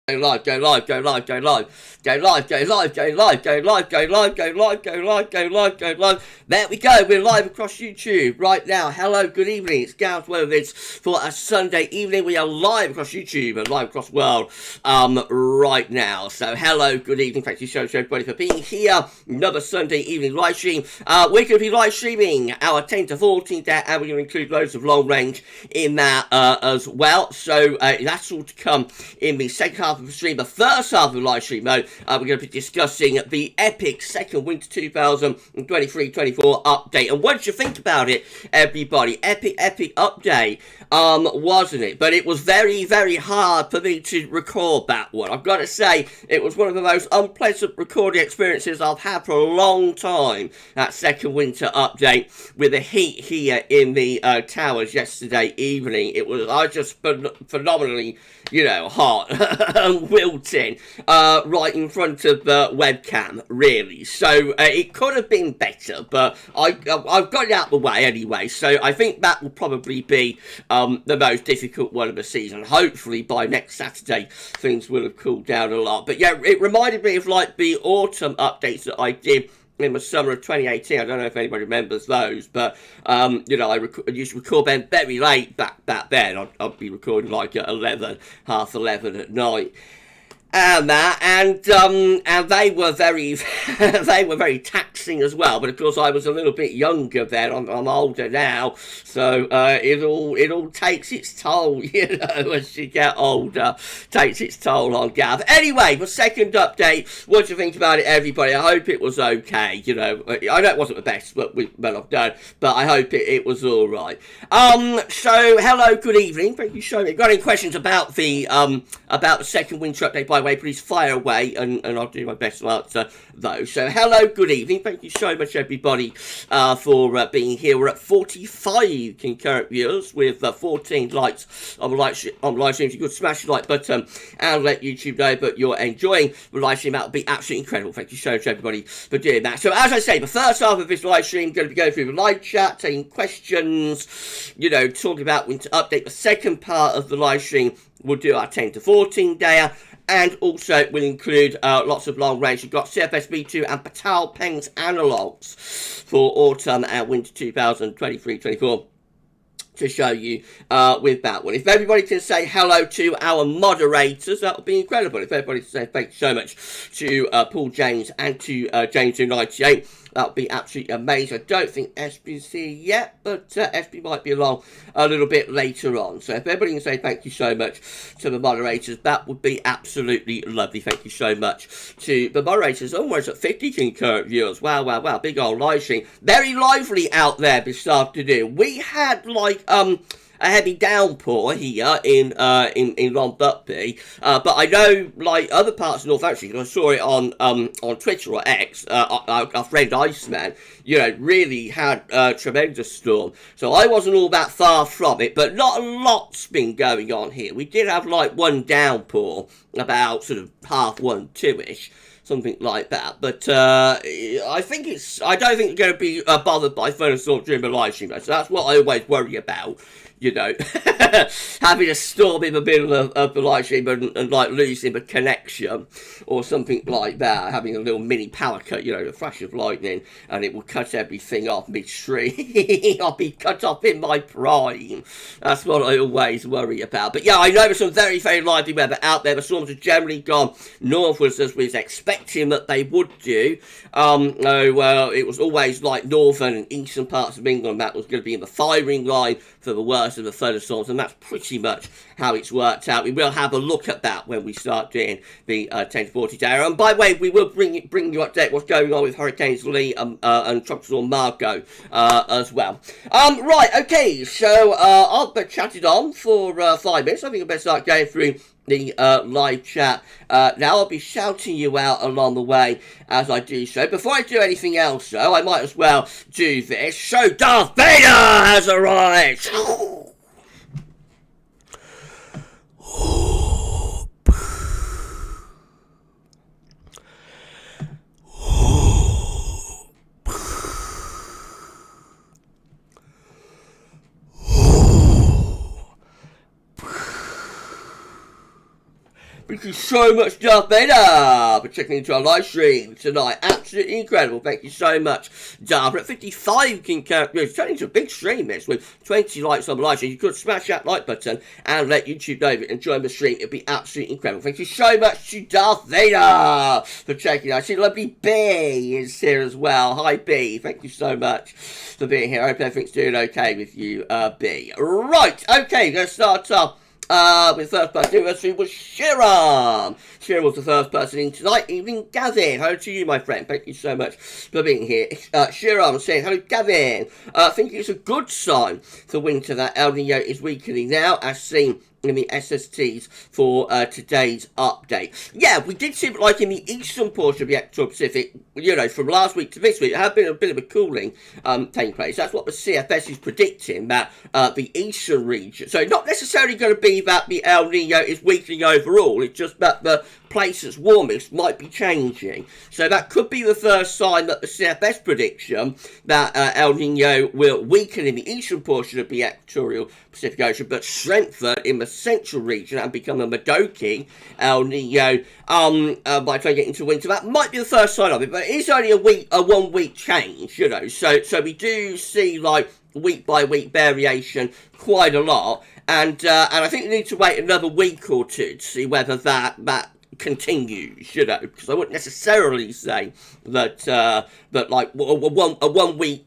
Go live, go live, go live, go live, go live, go live, go live, go live, go live, go live, go live, go live, go live. There we go, we're live across YouTube right now. Hello, good evening, it's GavsWeatherVids for a Sunday evening. We are live across YouTube and live across the world right now. So hello, good evening, thank you so much everybody for being here. Another Sunday evening live stream. We're going to be live streaming our 10 to 14 day, and we're going to include loads of long range in that as well. So that's all to come in the second half of the stream. The first half of the live stream, though, we're going to be discussing the epic second winter 2023-24 update. And what did you think about it, everybody? Epic update, wasn't it? But it was very, very hard for me to record that one. I've got to say, it was one of the most unpleasant recording experiences I've had for a long time. That second winter update with the heat here in the towers yesterday evening. I just phenomenally, hot and wilting right in front of the webcam, really. So it could have been better, but I've got it out of the way anyway. So I think that will probably be the most difficult one of the season. Hopefully by next Saturday things will have cooled down a lot. But yeah, it reminded me of like the autumn updates that I did in the summer of 2018. I don't know if anybody remembers those, but I used to record them very late back then. I'd be recording like at 11, half 11 at night. And they were very taxing as well. But of course, I was a little bit younger then. I'm older now, so it all takes its toll, as you get older, takes its toll on Gav. Anyway, the second update. What do you think about it, everybody? I hope it was okay. I know it wasn't the best, but I've done. But I hope it was all right. So hello, good evening. Thank you so much. Got any questions about the second winter update? By the way, please fire away, and I'll do my best to answer those. So hello, good evening. Thank you so much, everybody, for being here. We're at 45 concurrent viewers with 14 likes on the live stream. If you could smash the like button and let YouTube know that you're enjoying the live stream, that would be absolutely incredible. Thank you so much, everybody, for doing that. So as I say, the first half of this live stream, going to be going through the live chat, taking questions, talking about winter update. The second part of the live stream, we'll do our 10 to 14 dayer. And also will include lots of long range. You've got CFS, Peitao and Peitao Peng's analogues for autumn and winter 2023-24 to show you with that one. If everybody can say hello to our moderators, that would be incredible. If everybody can say thank you so much to Paul James and to James298. That would be absolutely amazing. I don't think SB's here yet, but SB might be along a little bit later on. So if everybody can say thank you so much to the moderators, that would be absolutely lovely. Thank you so much to the moderators. Almost at 50 concurrent viewers. Wow, wow, wow. Big old live stream. Very lively out there this afternoon. We had like a heavy downpour here in Long Buckby, but I know like other parts of North actually, because I saw it on Twitter or X, our friend Iceman, really had a tremendous storm. So I wasn't all that far from it, but not a lot's been going on here. We did have like one downpour about sort of 1:30, 2ish. Something like that, but I don't think you're going to be bothered by thunderstorms during the live stream. So that's what I always worry about, having a storm in the middle of the live stream and like losing the connection or something like that, having a little mini power cut, a flash of lightning, and it will cut everything off midstream. I'll be cut off in my prime. That's what I always worry about. But yeah, I know there's some very, very lively weather out there. The storms have generally gone northwards as we was expecting that they would do. It was always like northern and eastern parts of England that was going to be in the firing line for the worst of the thunderstorms, and that's pretty much how it's worked out. We will have a look at that when we start doing the 10 to 40 day. And by the way, we will bring you update what's going on with Hurricanes Lee and Tropical Storm Margot as well. Right, okay, so I've been chatted on for 5 minutes. I think I better start going through the live chat. Now I'll be shouting you out along the way as I do so. Before I do anything else, though, I might as well do this. So Darth Vader has arrived! Thank you so much, Darth Vader, for checking into our live stream tonight. Absolutely incredible. Thank you so much, Darth. We're at 55 characters. It's turning into a big stream, this, with 20 likes on the live stream. You could smash that like button and let YouTube know and join the stream. It'd be absolutely incredible. Thank you so much to Darth Vader for checking out. I see lovely B is here as well. Hi, B. Thank you so much for being here. I hope everything's doing okay with you, B. Right, okay, let's start off. With first person anniversary was Shiram. Shiram was the first person in tonight. Evening, Gavin. Hello to you, my friend. Thank you so much for being here. Shiram saying, hello, Gavin. I think it's a good sign for winter that El Nino is weakening now, as seen in the SSTs for today's update. Yeah, we did see, like in the eastern portion of the Equatorial Pacific, you know, from last week to this week, there have been a bit of a cooling taking place. That's what the CFS is predicting, that the eastern region. So not necessarily going to be that the El Nino is weakening overall, it's just that the place that's warmest might be changing. So that could be the first sign that the CFS prediction that El Nino will weaken in the eastern portion of the Equatorial Pacific Ocean, but strengthen in the central region and become a Madoki El Nino by trying to get into winter. That might be the first sign of it, but it is only a 1 week change, you know. So we do see like week by week variation quite a lot, and I think we need to wait another week or two to see whether that continues, you know, because I wouldn't necessarily say that that like a 1 week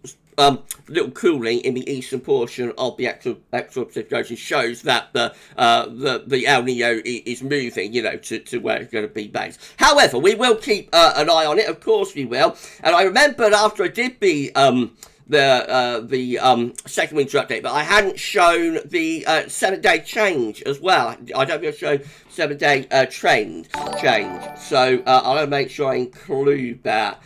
little cooling in the eastern portion of the actual Pacific Ocean shows that the El Nino is moving, you know, to where it's going to be based. However, we will keep an eye on it, of course we will. And I remembered after I did the second winter update, but I hadn't shown the 7-day change as well. I don't think I've shown 7-day trend change, so I'll have to make sure I include that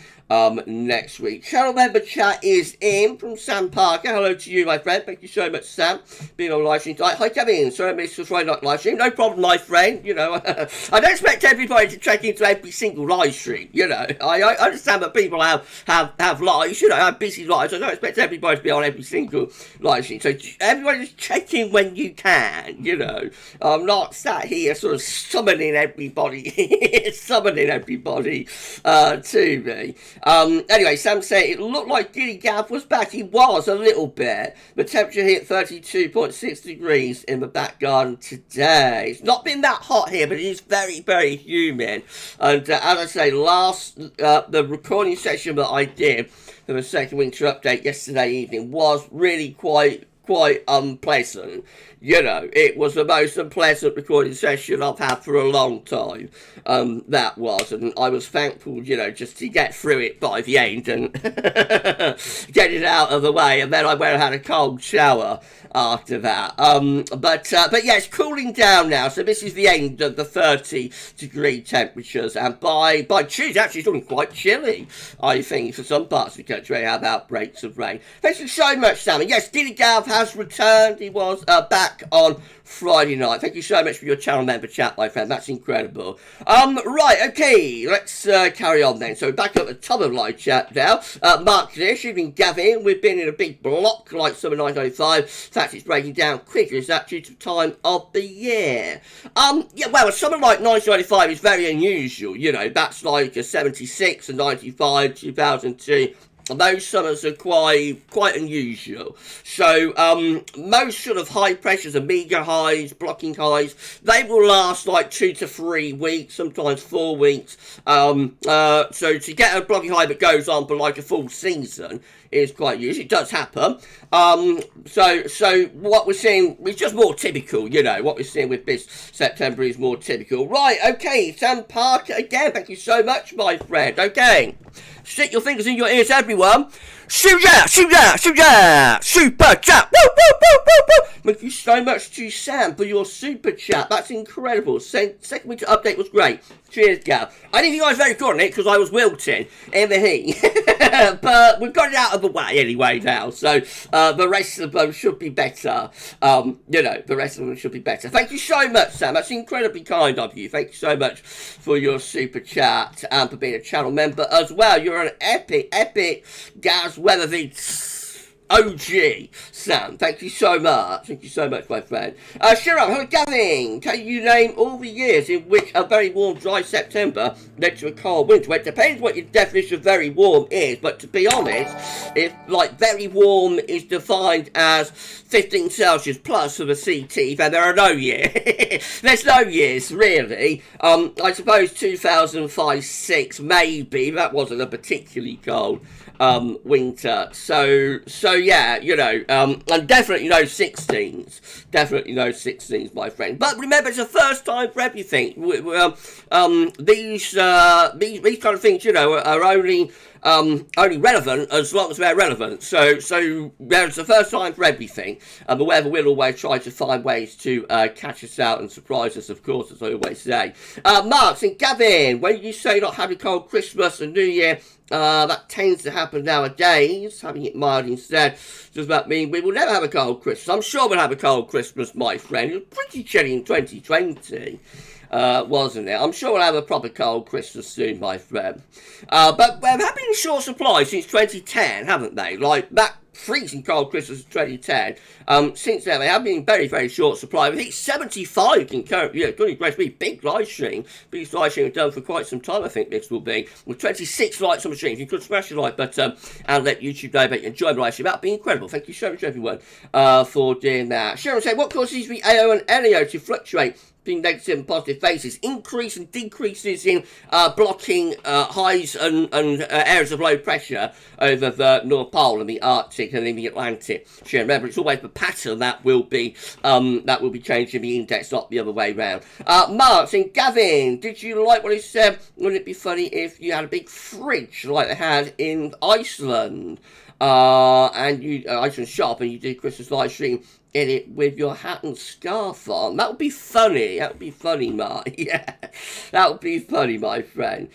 next week. Channel member chat is in from Sam Parker. Hello to you, my friend. Thank you so much, Sam, being on live stream tonight. Hi, Kevin. Sorry I missed the Friday night live stream. No problem, my friend. You know, I don't expect everybody to check into every single live stream. You know, I understand that people have lives. You know, have busy lives. I don't expect everybody to be on every single live stream. So everybody just check in when you can. You know, I'm not sat here sort of summoning everybody, to me. Anyway, Sam said it looked like Giddy Gav was back. He was a little bit. The temperature hit 32.6 degrees in the back garden today. It's not been that hot here, but it is very, very humid. And as I say, the recording session that I did for the second winter update yesterday evening was really quite unpleasant. You know, it was the most unpleasant recording session I've had for a long time. That was, and I was thankful, you know, just to get through it by the end and get it out of the way. And then I went and had a cold shower after that. But yeah, it's cooling down now. So this is the end of the 30-degree temperatures, and by Tuesday, actually, it's looking quite chilly, I think, for some parts of the country. They have outbreaks of rain. Thank you so much, Sam. And yes, Dilly Gav has returned. He was back on Friday night. Thank you so much for your channel member chat, my friend. That's incredible. Right, okay, let's carry on then. So back at the top of live chat now. Mark this, evening Gavin. We've been in a big block like summer 1905. In fact, it's breaking down quicker. Is that due to time of the year? Yeah, well, a summer like 1995 is very unusual. You know, that's like a 76, a 95, 2002. Those summers are quite unusual. So most sort of high pressures, omega highs, blocking highs, they will last like 2 to 3 weeks, sometimes 4 weeks. So to get a blocking high that goes on for like a full season is quite usual. It does happen. So what we're seeing is just more typical, you know. What we're seeing with this September is more typical. Right, okay, Sam Parker again. Thank you so much, my friend. Okay. Stick your fingers in your ears, everyone. Super chat! Super chat! Woo, woo, woo, woo, woo. Thank you so much to Sam for your super chat. That's incredible. Second winter update was great. Cheers, Gav. I didn't think I was very good on it because I was wilting in the heat. But we've got it out of the way anyway now. So the rest of them should be better. You know, the rest of them should be better. Thank you so much, Sam. That's incredibly kind of you. Thank you so much for your super chat and for being a channel member as well. You're an epic GavsWeatherVids OG Sam, thank you so much. Thank you so much, my friend. Sharon, hello, Gavin. Can you name all the years in which a very warm, dry September led to a cold winter? Well, it depends what your definition of very warm is, but to be honest, if like very warm is defined as 15 Celsius plus for the CT, then there are no years. There's no years, really. I suppose 2005-6, maybe. That wasn't a particularly cold winter. So yeah, you know, and definitely no 16s. Definitely no 16s, my friend. But remember, it's the first time for everything. These kind of things, you know, are only relevant as long as they're relevant. So there's the first time for everything. The weather will always try to find ways to catch us out and surprise us, of course, as I always say. Mark and Gavin, when you say not having cold Christmas and New Year, that tends to happen nowadays. Having it mild instead does that mean we will never have a cold Christmas? I'm sure we'll have a cold Christmas, my friend. It was pretty chilly in 2020. Wasn't it? I'm sure we'll have a proper cold Christmas soon, my friend. But they've been in short supply since 2010, haven't they? Like, that freezing cold Christmas in 2010. Since then, they have been in very, very short supply. I think 75 can currently, yeah, goodness gracious me, big live stream. Biggest live stream we've done for quite some time, I think this will be. With 26 likes on the stream. If you could smash a like button and let YouTube know that you enjoyed the live stream, that would be incredible. Thank you so much, everyone, for doing that. Sharon said, what causes the AO and LEO to fluctuate between negative and positive phases? Increase and decreases in blocking highs and areas of low pressure over the North Pole and the Arctic and in the Atlantic. Sure, remember, it's always the pattern that will be changing the index, not the other way round. Mark and Gavin, did you like what he said? Wouldn't it be funny if you had a big fridge like they had in Iceland? And you Iceland shop and you do Christmas live stream in it with your hat and scarf on. That would be funny. That would be funny, Mark. Yeah, that would be funny, my friend.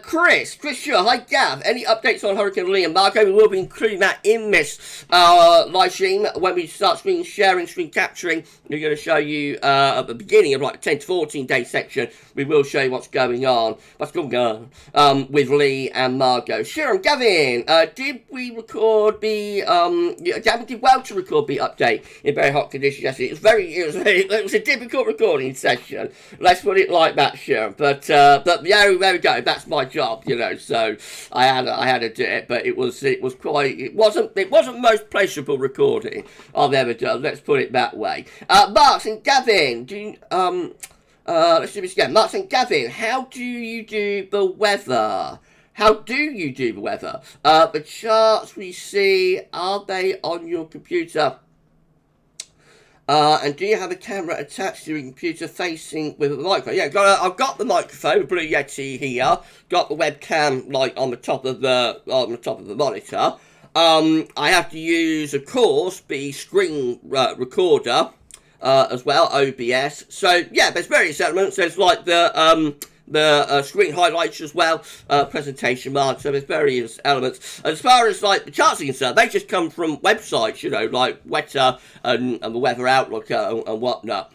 Chris, sure. Hi, Gav. Any updates on Hurricane Lee and Marco? We will be including that in this live stream when we start screen sharing, screen capturing. We're going to show you at the beginning of like the 10 to 14 day section. We will show you what's going on. With Lee and Margot. Sharon, Gavin, did we record the Gavin did well to record the update in very hot conditions yesterday. It was a difficult recording session. Let's put it like that, Sharon. But yeah, there we go. That's my job, you know. So I had to do it, but it wasn't the most pleasurable recording I've ever done. Let's put it that way. Mark and Gavin, let's do this again. Mark and Gavin, how do you do the weather? How do you do the weather? The charts we see, are they on your computer? And do you have a camera attached to your computer facing with a microphone? Yeah, I've got the microphone, Blue Yeti here. Got the webcam like on the top of the monitor. I have to use, of course, the screen recorder as well, OBS. So yeah, there's various elements. There's like the screen highlights as well, presentation marks, so there's various elements. As far as like the charts are concerned, they just come from websites, you know, like Wetter and the Weather Outlook and whatnot.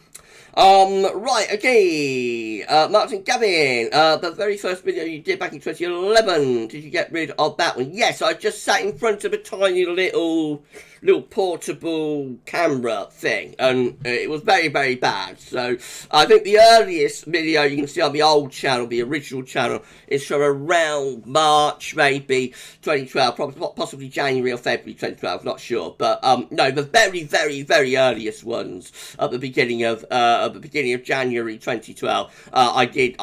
Right, okay, Martin Gavin, the very first video you did back in 2011, did you get rid of that one? Yes, I just sat in front of a tiny little portable camera thing, and it was very, very bad. So I think the earliest video you can see on the old channel, the original channel, is from around March, maybe 2012, probably possibly January or February 2012, not sure. But no, the very, very, very earliest ones at the beginning of January 2012, I did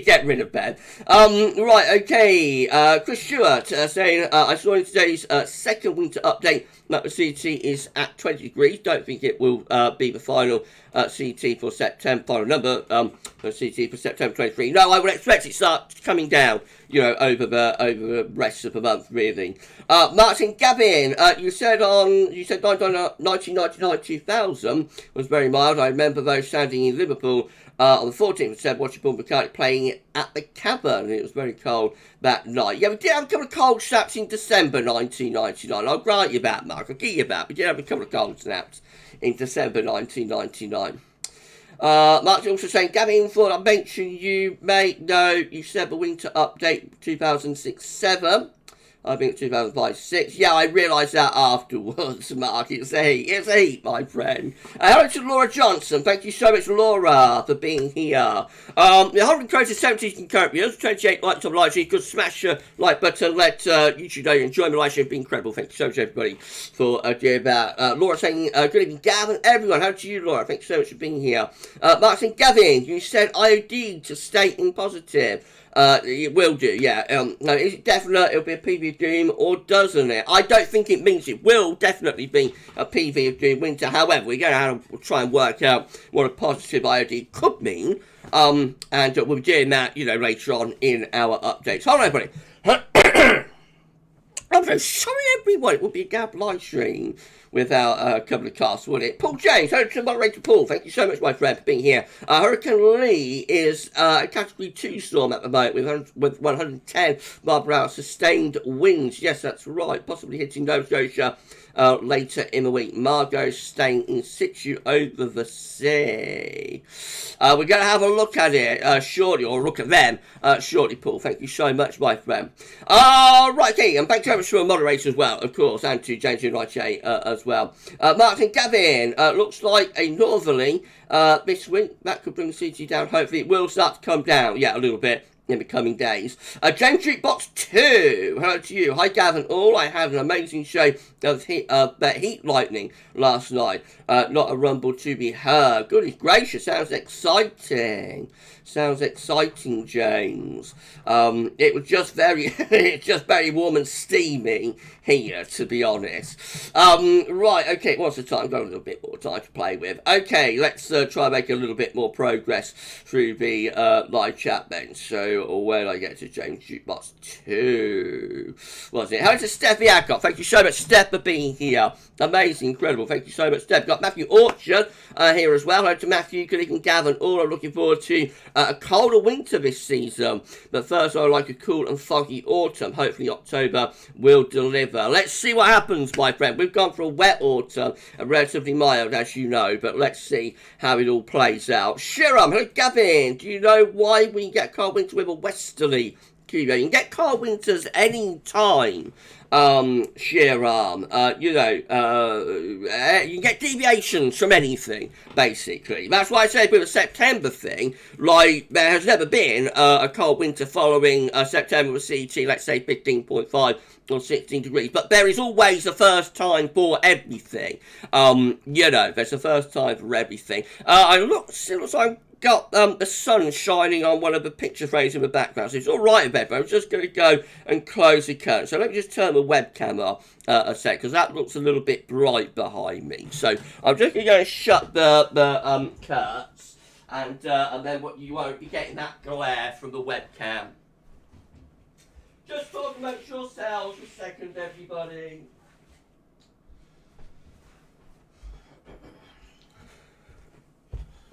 get rid of them. Right, okay. Chris Stewart saying, I saw in today's second winter update that the CT is at 20 degrees. Don't think it will be the final CT for September, final number for CT for September 23. No, I would expect it start coming down, you know, over the rest of the month, really. Martin Gavin, you said 1999 2000 was very mild. I remember those standing in Liverpool on the 14th of December, watching Paul McCartney playing at the Cavern. It was very cold that night. Yeah, we did have a couple of cold snaps in December 1999. I'll grant you that, Mark. I'll give you that. We did have a couple of cold snaps in December 1999. Mark's also saying, Gavin, thought I mentioned you may know you said the winter update 2006-7. I think 2005-6. Yeah, I realised that afterwards, Mark. It's a heat, my friend. Hello to Laura Johnson. Thank you so much, Laura, for being here. The 100 crazy 70s concurrent 28 likes on live. So you could smash the like button. Let YouTube know you enjoy my live stream. It's been incredible. Thank you so much, everybody, for doing that. Laura saying, good evening, Gavin. Everyone, how to you, Laura? Thank you so much for being here. Mark saying, Gavin, you said IOD to stay in positive. It will do, yeah. No, is it definite it'll be a PV of Doom, or doesn't it? I don't think it means it will definitely be a PV of Doom winter. However, we're going to have to try and work out what a positive IOD could mean. And we'll be doing that, later on in our updates. Hold on, everybody. I'm so sorry, everyone. It would be a Gav live stream without a couple of casts, would it? Paul James, hello to moderator Paul. Thank you so much, my friend, for being here. Hurricane Lee is a Category 2 storm at the moment with 110 mile/hour sustained winds. Yes, that's right. Possibly hitting Nova Scotia later in the week. Margot staying in situ over the sea. We're going to have a look at it shortly, or look at them shortly, Paul. Thank you so much, my friend. Right, okay, and thank you very much to our moderator as well, of course, and to James and Riche as well. Martin Gavin, looks like a northerly this week. That could bring the CT down. Hopefully it will start to come down, yeah, a little bit in the coming days. James Jukebox 2, hello to you. Hi, Gavin. All I had an amazing show of heat lightning last night. Not a rumble to be heard. Goodness gracious, sounds exciting. Sounds exciting, James. It was just it's just very warm and steamy here, to be honest. Right, okay, what's the time? Got a little bit more time to play with. Okay, let's try and make a little bit more progress through the live chat then. So, where did I get to? James Jukebox 2. Was it? Hello to Steph Yakov. Thank you so much, Steph, for being here. Amazing, incredible. Thank you so much, Steph. Got Matthew Orchard here as well. Hello to Matthew, good evening, Gavin. All are looking forward to a colder winter this season. But first, I would like a cool and foggy autumn. Hopefully, October will deliver. Let's see what happens, my friend. We've gone for a wet autumn, relatively mild, as you know. But let's see how it all plays out. Shiram, hello, Gavin. Do you know why we get cold winter with a westerly QV? You can get cold winters any time. Shiram, you can get deviations from anything, basically. That's why I said with a September thing, like, there has never been a cold winter following September with CT, let's say 15.5 or 16 degrees, but there is always a first time for everything. There's a first time for everything. It looks like got the sun shining on one of the picture frames in the background, so it's all right in bed, but I'm just going to go and close the curtain. So let me just turn the webcam off a sec, because that looks a little bit bright behind me. So I'm just going to go and shut the curtains, and then you won't be getting that glare from the webcam. Just talk amongst yourselves a second, everybody.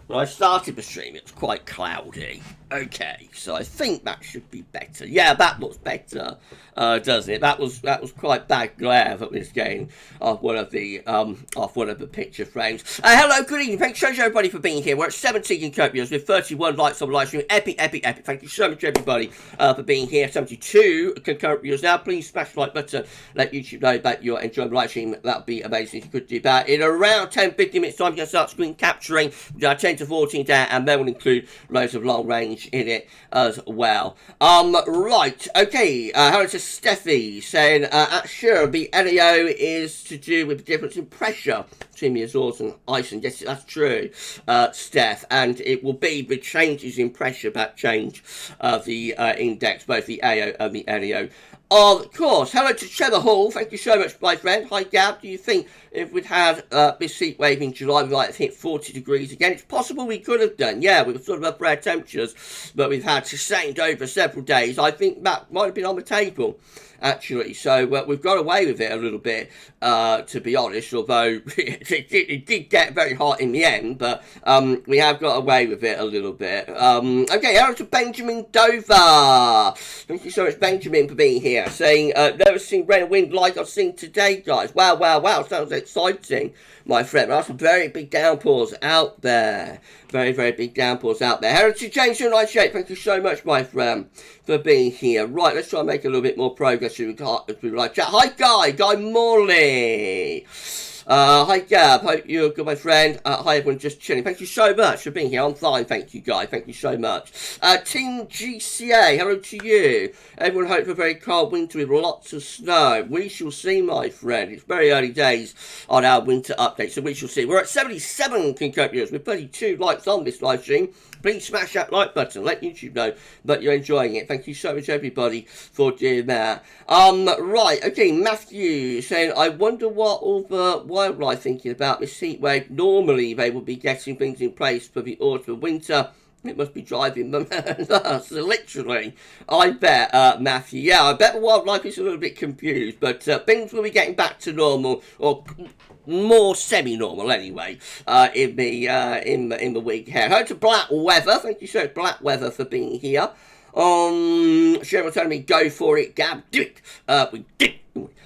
When I started the stream, it was quite cloudy. Okay, so I think that should be better. Yeah, that looks better, doesn't it? That was quite bad glare that was getting off one of the picture frames. Hello, good evening. Thanks so much, everybody, for being here. We're at 17 concurrent viewers with 31 likes on the live stream. Epic. Thank you so much, everybody, for being here. 72 concurrent viewers now. Please smash the like button. Let YouTube know that you're enjoying the live stream. That would be amazing if you could do that. In around 10-15 minutes time, we're going to start screen capturing 10 to 14 down, and then we'll include loads of long range in it as well. Right, okay, hello to Steffi saying, sure, the LEO is to do with the difference in pressure between the Azores and Iceland. Yes, that's true, Steph, and it will be the changes in pressure that change the index, both the AO and the LEO. Of course, hello to Trevor Hall. Thank you so much, my friend. Hi, Gab. Do you think if we'd had this heat wave in July, we might have hit 40 degrees again? It's possible we could have done. Yeah, we were sort of up air temperatures, but we've had sustained over several days. I think that might have been on the table, actually. So we've got away with it a little bit, to be honest, although it did get very hot in the end, but we have got away with it a little bit. Okay, hello to Benjamin Dover. Thank you so much, Benjamin, for being here, saying, never seen rain and wind like I've seen today, guys. Wow. Sounds exciting, my friend. There are some very big downpours out there. Very, very big downpours out there. Heritage James 98, thank you so much, my friend, for being here. Right, let's try and make a little bit more progress as we like chat. Hi, Guy Morley. Hi Gab, hope you're good, my friend. Hi everyone, just chilling. Thank you so much for being here. I'm fine, thank you, Guy. Thank you so much. Team GCA, hello to you. Everyone hope for a very cold winter with lots of snow. We shall see, my friend. It's very early days on our winter update, so we shall see. We're at 77 concurrent viewers with 32 likes on this live stream. Please smash that like button. Let YouTube know that you're enjoying it. Thank you so much, everybody, for doing that. Right, okay, Matthew saying, I wonder what all the wildlife thinking about this heat wave. Normally, they would be getting things in place for the autumn and winter. It must be driving them nuts, literally. I bet, Matthew. Yeah, I bet the wildlife is a little bit confused, but things will be getting back to normal, or more semi-normal anyway, in the week ahead. Hello to Black Weather. Thank you so much, Black Weather, for being here. Cheryl telling me go for it, Gab. Do it. We did.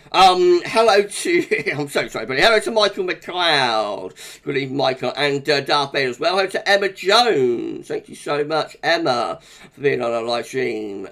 Hello to, I'm so sorry, but hello to Michael McLeod. Good evening, Michael, and Darth Vader as well. Hello to Emma Jones. Thank you so much, Emma, for being on our live stream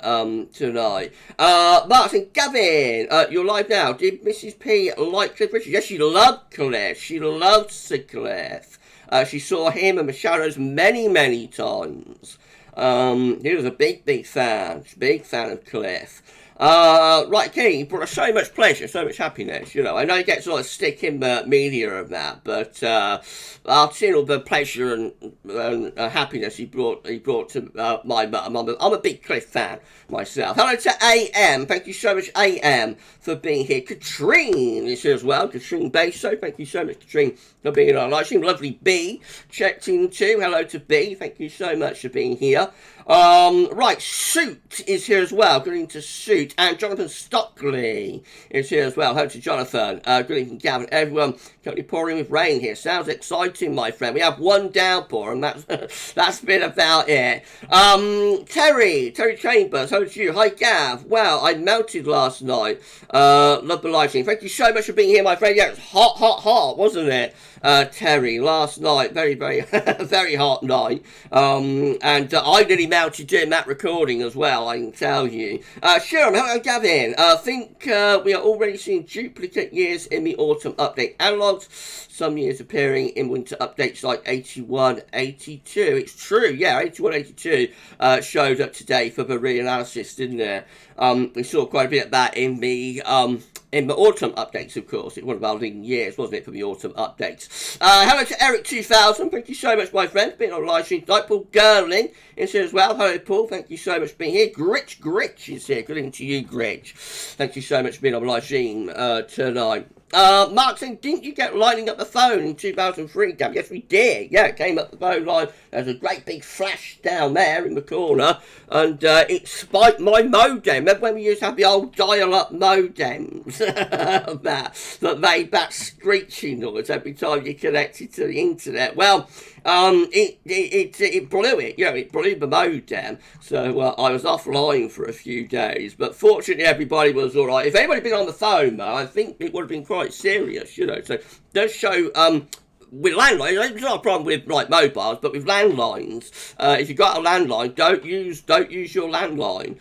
tonight. Martin, Gavin, you're live now. Did Mrs. P like Cliff Richard? Yes, she loved Cliff. She loved Sir Cliff. She saw him and the Shadows many, many times. He was a big fan. Big fan of Cliff. Right, King, brought us so much pleasure, so much happiness, you know. I know he gets a lot of stick in the media of that, but I've seen all the pleasure and happiness he brought to my mum. I'm a big Cliff fan myself. Hello to AM, thank you so much, AM, for being here. Katrine is here as well, Katrine Baso, thank you so much, Katrine, for being on live stream. Lovely B checked in too. Hello to B, thank you so much for being here. Right, Suit is here as well. Good evening to Suit. And Jonathan Stockley is here as well. Hello to Jonathan. Good evening, Gavin. Everyone currently pouring with rain here. Sounds exciting, my friend. We have one downpour, and that's been about it. Terry Chambers. Hello to you. Hi, Gav. Wow, I melted last night. Love the live stream. Thank you so much for being here, my friend. Yeah, it was hot, wasn't it? Terry, last night, very, very, very hot night, and I nearly melted doing that recording as well, I can tell you. Sure, hello Gavin, I think we are already seeing duplicate years in the autumn update analogs, some years appearing in winter updates like 81, 82, it's true, yeah, 81, 82 showed up today for the reanalysis, didn't it? We saw quite a bit of that in the autumn updates, of course. It was one of our leading years, wasn't it, for the autumn updates. Hello to Eric 2000. Thank you so much, my friend, for being on live stream tonight. Paul Gerling is here as well. Hello, Paul. Thank you so much for being here. Gritch is here. Good evening to you, Gritch. Thank you so much for being on live stream tonight. Mark saying, didn't you get lighting up the phone in 2003, Gab? Yes, we did. Yeah, it came up the phone line. There's a great big flash down there in the corner, and it spiked my modem. Remember when we used to have the old dial-up modems? that made that screeching noise every time you connected to the internet. Well, it blew it. You know, it blew the modem. So I was offline for a few days, but fortunately everybody was all right. If anybody had been on the phone, though, I think it would have been quite serious, you know. So it does show with landlines, it's not a problem with like mobiles, but with landlines, if you've got a landline, don't use your landline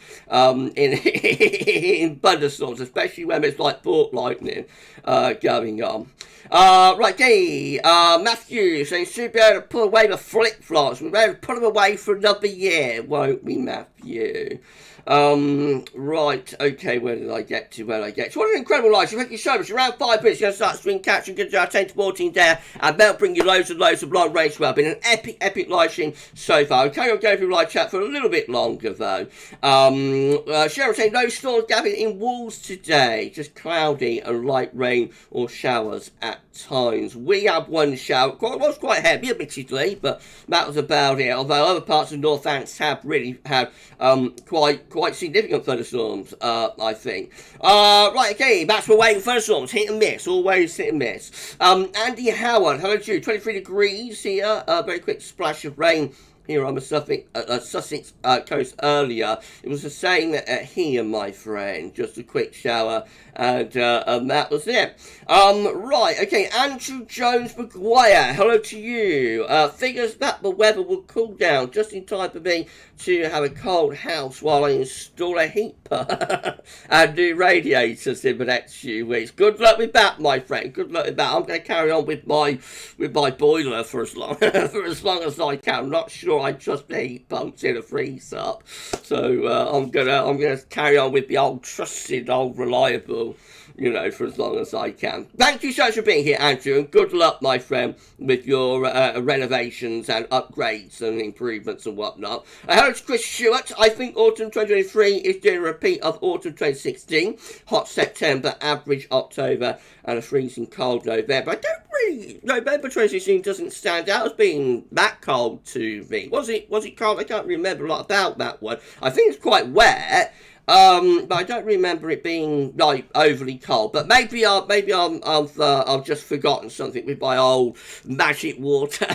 in thunderstorms, especially when it's like port lightning going on. Right, okay, Matthew saying, should be able to pull away the flip-flops. We'll be able to put them away for another year, won't we, Matthew? Right, okay, where did I get to? What an incredible live stream. Thank you so much. Around 5 minutes, you're going to start stream catching, get to our 10 to 14 there, and they'll bring you loads and loads of long range well. Been an epic live stream so far. Okay, I'll go through live chat for a little bit longer, though. Cheryl saying, no storms gathering in Wolves today, just cloudy and light rain or showers at times. We had one shower, it was quite heavy, admittedly, but that was about it. Although other parts of Northants have really had quite significant thunderstorms, I think. Right, okay, that's for waiting thunderstorms. Hit and miss, always hit and miss. Andy Howard, hello to you. 23 degrees here, a very quick splash of rain here on the Sussex coast earlier. It was the same here, my friend. Just a quick shower, and that was it. Right, okay, Andrew Jones McGuire, hello to you. Figures that the weather will cool down just in time for me to have a cold house while I install a heat pump and new radiators in the next few weeks. Good luck with that, my friend. Good luck with that. I'm going to carry on with my boiler for as long as I can. I'm not sure I trust the heat pumps in a freeze up, so I'm gonna carry on with the old trusted, old reliable, you know, for as long as I can. Thank you so much for being here, Andrew, and good luck, my friend, with your renovations and upgrades and improvements and whatnot. Hello to Chris Stewart. I think autumn 2023 is doing a repeat of autumn 2016. Hot September, average October, and a freezing cold November. I don't really... November 2016 doesn't stand out as being that cold to me. Was it cold? I can't remember a lot about that one. I think it's quite wet. But I don't remember it being like overly cold. But maybe I've just forgotten something with my old magic water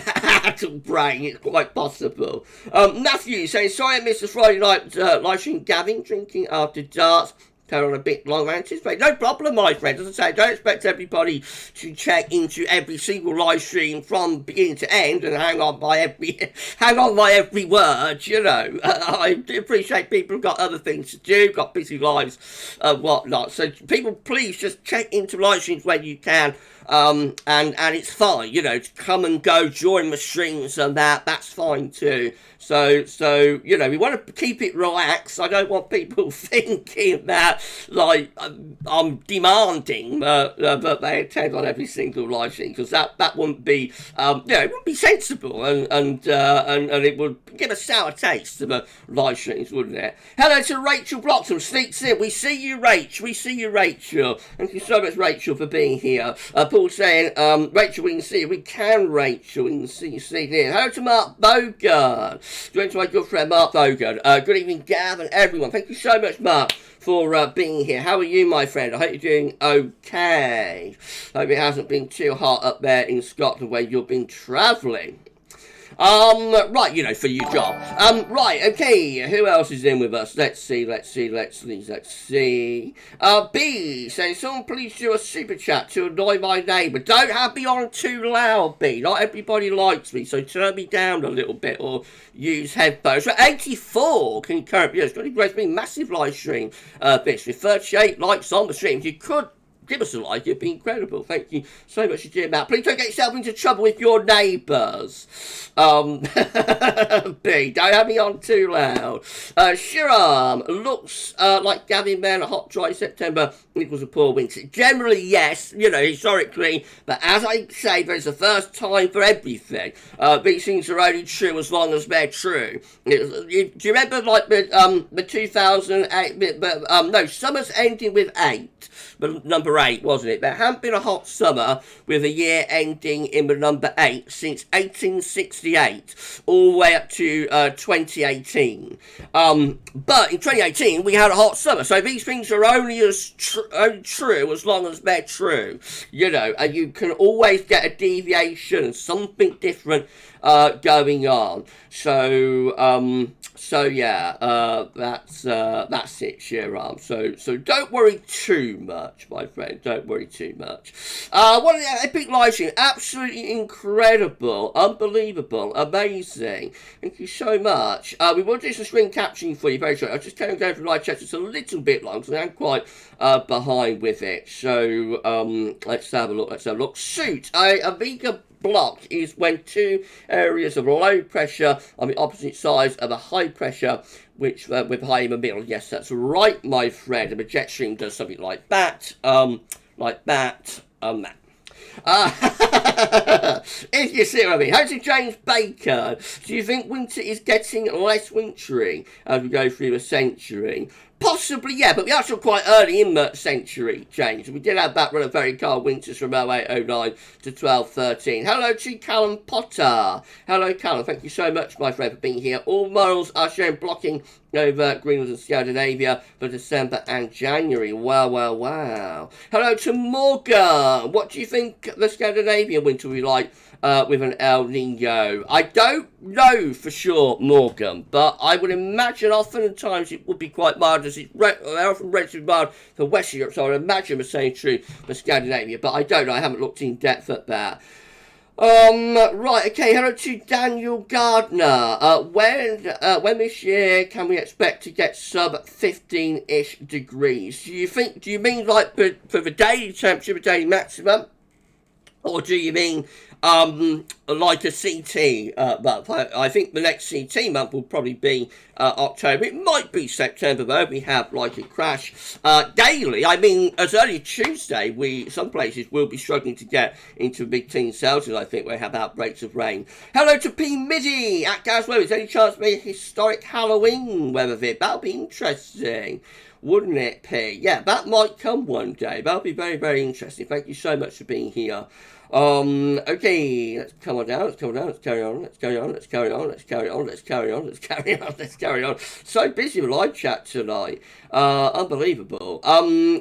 brain. It's quite possible. Matthew saying, sorry I missed the Friday night live stream. Gavin drinking after darts. On a bit long anticipated. No problem, my friend. As I say, I don't expect everybody to check into every single live stream from beginning to end and hang on by every word, you know. I do appreciate people have got other things to do, got busy lives and whatnot. So people, please just check into live streams when you can. And it's fine, you know, to come and go during the streams and that's fine too. So, you know, we want to keep it relaxed. I don't want people thinking that, like, I'm demanding that they attend on every single live stream, because that wouldn't be, you know, it wouldn't be sensible, and it would give a sour taste to the live streams, wouldn't it? Hello to Rachel Bloxham, sneaks in. We see you, Rachel. Thank you so much, Rachel, for being here. Paul saying, Rachel, we can see you. We can, Rachel. We can see you sneaking in. Hello to Mark Bogan. Joined to my good friend Mark Bogan. Good evening, Gav and everyone. Thank you so much, Mark, for being here. How are you, my friend? I hope you're doing okay. Hope it hasn't been too hot up there in Scotland where you've been travelling. Right, you know, for you, John. Right, okay, who else is in with us? Let's see. B, saying, someone please do a super chat to annoy my neighbour. Don't have me on too loud, B. Not everybody likes me, so turn me down a little bit or use headphones. We're 84 concurrent viewers. It's been massive live stream, bits with 38 likes on the stream. You could give us a like, it'd be incredible. Thank you so much for doing that. Please don't get yourself into trouble with your neighbours. B, don't have me on too loud. Shiram, looks like Gavin Mann, a hot, dry September equals a poor winter. Generally, yes, you know, historically, but as I say, there's a first time for everything. These things are only true as long as they're true. Do you remember, like, the 2008, no, summer's ending with 8, but number 8, wasn't it? There hadn't been a hot summer with a year ending in the number 8 since 1868, all the way up to 2018. But in 2018, we had a hot summer, so these things are only as true as long as they're true, you know, and you can always get a deviation, something different going on. So yeah, that's it, Shiram. So don't worry too much, my friend. Don't worry too much. What an epic live stream! Absolutely incredible, unbelievable, amazing. Thank you so much. We will do some screen captioning for you very shortly. I'll just tell you going through live chat. It's a little bit long, so I'm quite behind with it. So let's have a look. Shoot, a vegan block is when two areas of low pressure on the opposite sides of a high pressure, which with high in the middle. Yes, that's right, my friend. And the jet stream does something like that, that. If you see what I mean. How's it, James Baker? Do you think winter is getting less wintry as we go through the century? Possibly, yeah, but we are still quite early in the century, James. We did have that run of very cold winters from 0809 to 1213. Hello to Callum Potter. Hello, Callum. Thank you so much, my friend, for being here. All models are showing blocking over Greenland and Scandinavia for December and January. Wow. Hello to Morgan. What do you think the Scandinavian winter will be like with an El Nino. I don't know for sure, Morgan, but I would imagine oftentimes it would be quite mild, as it's often relatively mild for Western Europe, so I would imagine the same true for Scandinavia, but I don't know, I haven't looked in depth at that. Right, okay, hello to Daniel Gardner. When this year can we expect to get sub 15-ish degrees? Do you mean like for the daily temperature, the daily maximum? Or do you mean like a CT month? I think the next CT month will probably be October. It might be September though. We have like a crash daily. I mean, as early as Tuesday, some places will be struggling to get into mid-teen Celsius. I think we have outbreaks of rain. Hello to P Midi at GavsWeatherVids. Any chance of a historic Halloween weather vid? That'll be interesting, wouldn't it, P? Yeah, that might come one day. That'll be very, very interesting. Thank you so much for being here. Okay, let's come on down, let's carry on. So busy with live chat tonight. Unbelievable.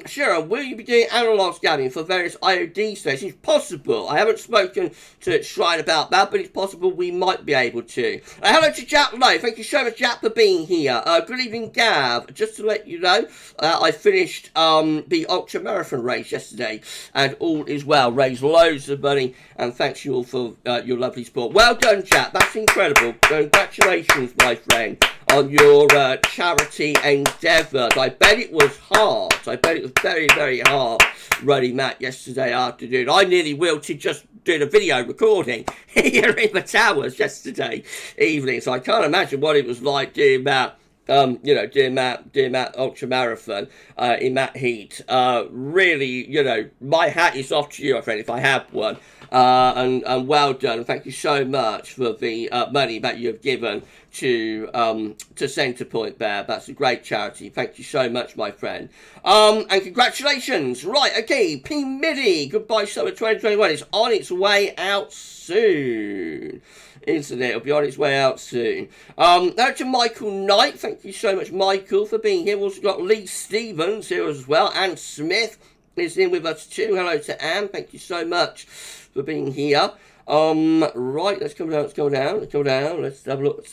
Sharon, will you be doing analog scanning for various IOD stations? Possible. I haven't spoken to Shrine about that, but it's possible we might be able to. Hello to Jack Lowe. Thank you so much, Jack, for being here. Good evening, Gav. Just to let you know, I finished the ultra marathon race yesterday, and all is well. Raised loads of money, and thanks you all for your lovely support. Well done, Jack. That's incredible. Congratulations, my friend, on your charity endeavours. I bet it was hard. I bet it was very, very hard running that yesterday afternoon. I nearly wilted just doing a video recording here in the towers yesterday evening, so I can't imagine what it was like doing that. Doing that ultra marathon in that heat. Really, my hat is off to you, my friend, if I have one. And well done. Thank you so much for the money that you have given to Centrepoint there. That's a great charity. Thank you so much, my friend. And congratulations. Right, okay, P Midi, goodbye summer 2021. It's on its way out soon, isn't it? It'll be on its way out soon. Now to Michael Knight. Thank you so much, Michael, for being here. We've also got Lee Stevens here as well. Anne Smith is in with us too. Hello to Anne. Thank you so much for being here. Right, let's come down, let's have a look.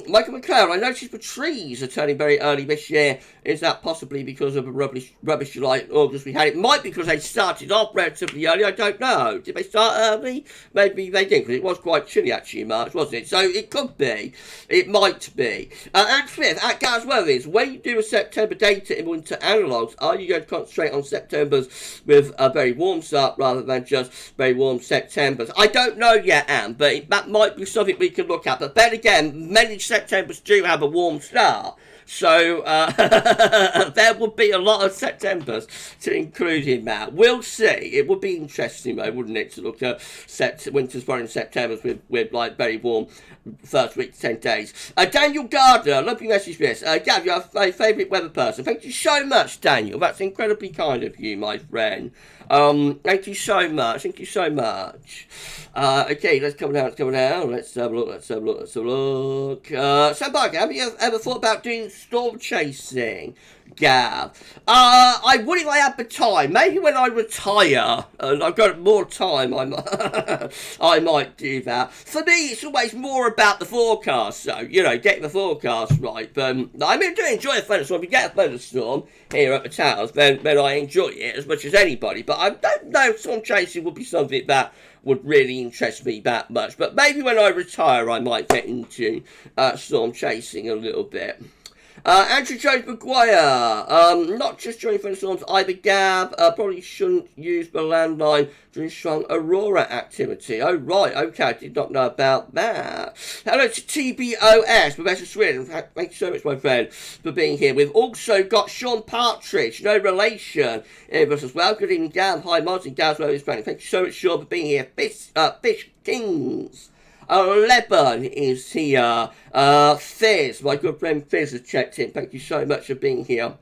Michael McLeod, I noticed the trees are turning very early this year. Is that possibly because of the rubbish July and August we had? It might be because they started off relatively early, I don't know. Did they start early? Maybe they did, because it was quite chilly actually in March, wasn't it? So it could be. It might be. Anne Smith, at GavsWeatherVids, when you do a September data in winter analogues, are you going to concentrate on September's with a very warm start rather than just very warm Septembers? I don't know yet, Anne, but that might be something we can look at. But then again, many Septembers do have a warm start. So there would be a lot of Septembers to include in that. We'll see. It would be interesting though, wouldn't it, to look at winter, spring and Septembers with like very warm first week to 10 days. Daniel Gardner, love your message for this. Gav, you're my favourite weather person. Thank you so much, Daniel. That's incredibly kind of you, my friend. Thank you so much. Okay, let's come down. Let's have a look. So, Barker, have you ever thought about doing storm chasing, Gav? I would if I had the time. Maybe when I retire and I've got more time, I might do that. For me, it's always more about the forecast, so, getting the forecast right. But I do enjoy a thunderstorm. If you get a thunderstorm here at the towers, then I enjoy it as much as anybody. But I don't know if storm chasing would be something that would really interest me that much. But maybe when I retire, I might get into storm chasing a little bit. Andrew Jones Maguire, not just during thunderstorms, either Gav, probably shouldn't use the landline during strong aurora activity. Oh, right, okay, I did not know about that. Hello to TBOS, Professor Swin, thank you so much, my friend, for being here. We've also got Sean Partridge, no relation, in with us as well. Good evening, Gav. Hi, Martin, GavsWeatherVids. Thank you so much, Sean, for being here. Fish Kings. Lebanon is here. Fizz, my good friend Fizz has checked in. Thank you so much for being here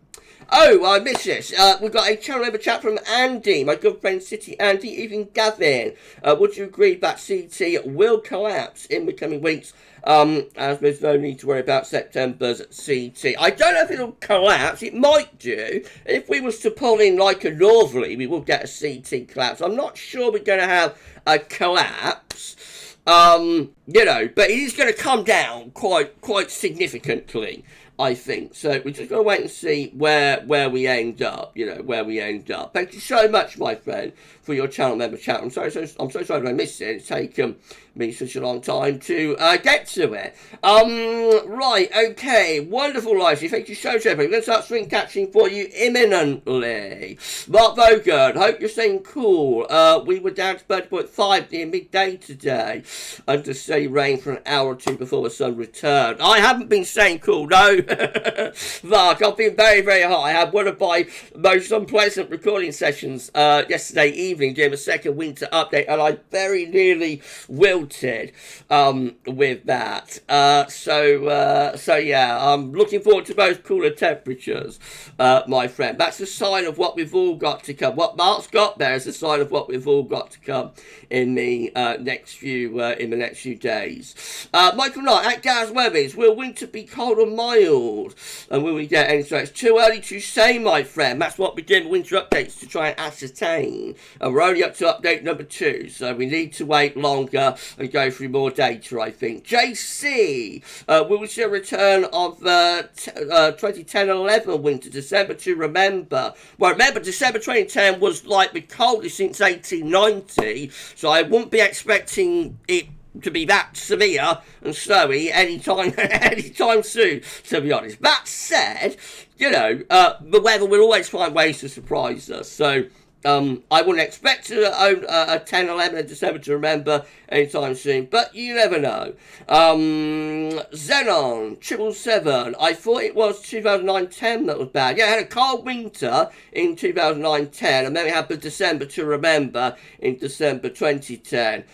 Oh, I missed this. We've got a channel member chat from Andy, my good friend City Andy, even Gavin. Would you agree that CT will collapse in the coming weeks? As there's no need to worry about September's CT. I don't know if it'll collapse. It might do. If we was to pull in like a northerly, we will get a CT collapse. I'm not sure we're going to have a collapse. You know, but it is going to come down quite significantly, I think. So we're just going to wait and see where we end up, you know, where we end up. Thank you so much, my friend, for your channel member chat. I'm so sorry I missed it. It's taken me such a long time to get to it. Right, okay, wonderful live stream. Thank you so much, everybody. We're going to start swing catching for you imminently. Mark Vogan, hope you're staying cool. We were down to 30.5 near midday today, under steady rain for an hour or two before the sun returned. I haven't been staying cool, no. Mark, I've been very, very hot. I had one of my most unpleasant recording sessions yesterday evening during the second winter update, and I very nearly wilted with that. So yeah, I'm looking forward to those cooler temperatures, my friend. That's a sign of what we've all got to come. What Mark's got there is a sign of what we've all got to come in the next few days. Michael Knight at GavsWeatherVids, will winter be cold or mild? And will we get any? So it's too early to say, my friend. That's what we're doing winter updates to try and ascertain. And we're only up to update number 2, so we need to wait longer and go through more data, I think. JC, will we see a return of 2010-11 winter, December to remember? Well, remember, December 2010 was like the coldest since 1890, so I wouldn't be expecting it to be that severe and snowy anytime soon, to be honest. That said, you know, the weather will always find ways to surprise us, so I wouldn't expect to own a 10-11 in December to remember anytime soon, but you never know. Xenon 777, I thought it was 2009-10 that was bad. Yeah, it had a cold winter in 2009-10, and then we had the December to remember in December 2010.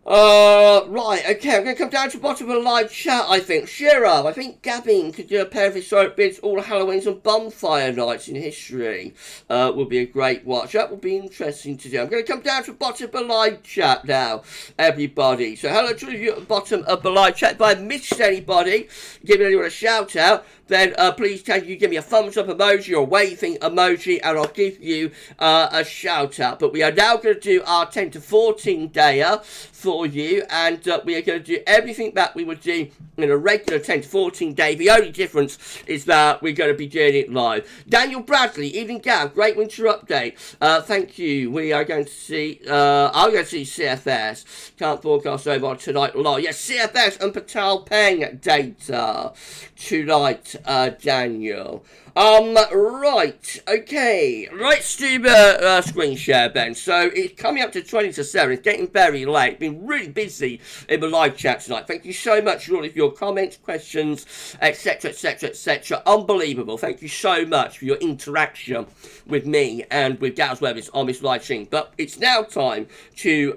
Right, okay, I'm going to come down to the bottom of the live chat, I think. Shira, I think Gavin could do a pair of historic bids, all Halloweens and bonfire nights in history. Would be a great watch. That would be interesting to do. I'm going to come down to the bottom of the live chat now, everybody. So hello to you at the bottom of the live chat. If I missed anybody, giving anyone a shout out, then please can you give me a thumbs up emoji or waving emoji, and I'll give you a shout out. But we are now going to do our 10 to 14 dayer for you, and we are going to do everything that we would do in a regular 10 to 14 day. The only difference is that we're going to be doing it live. Daniel Bradley, evening Gav, great winter update. Thank you. We are going to see, I'm going to see CFS. Can't forecast over tonight live. Yes, CFS and Peitao Peng data tonight, Daniel. Right, okay, let's do the screen share then. So it's coming up to 20 to 7, it's getting very late, been really busy in the live chat tonight. Thank you so much for all of your comments, questions, etc, etc, etc, unbelievable. Thank you so much for your interaction with me and with GavsWeatherVids on this live stream. But it's now time to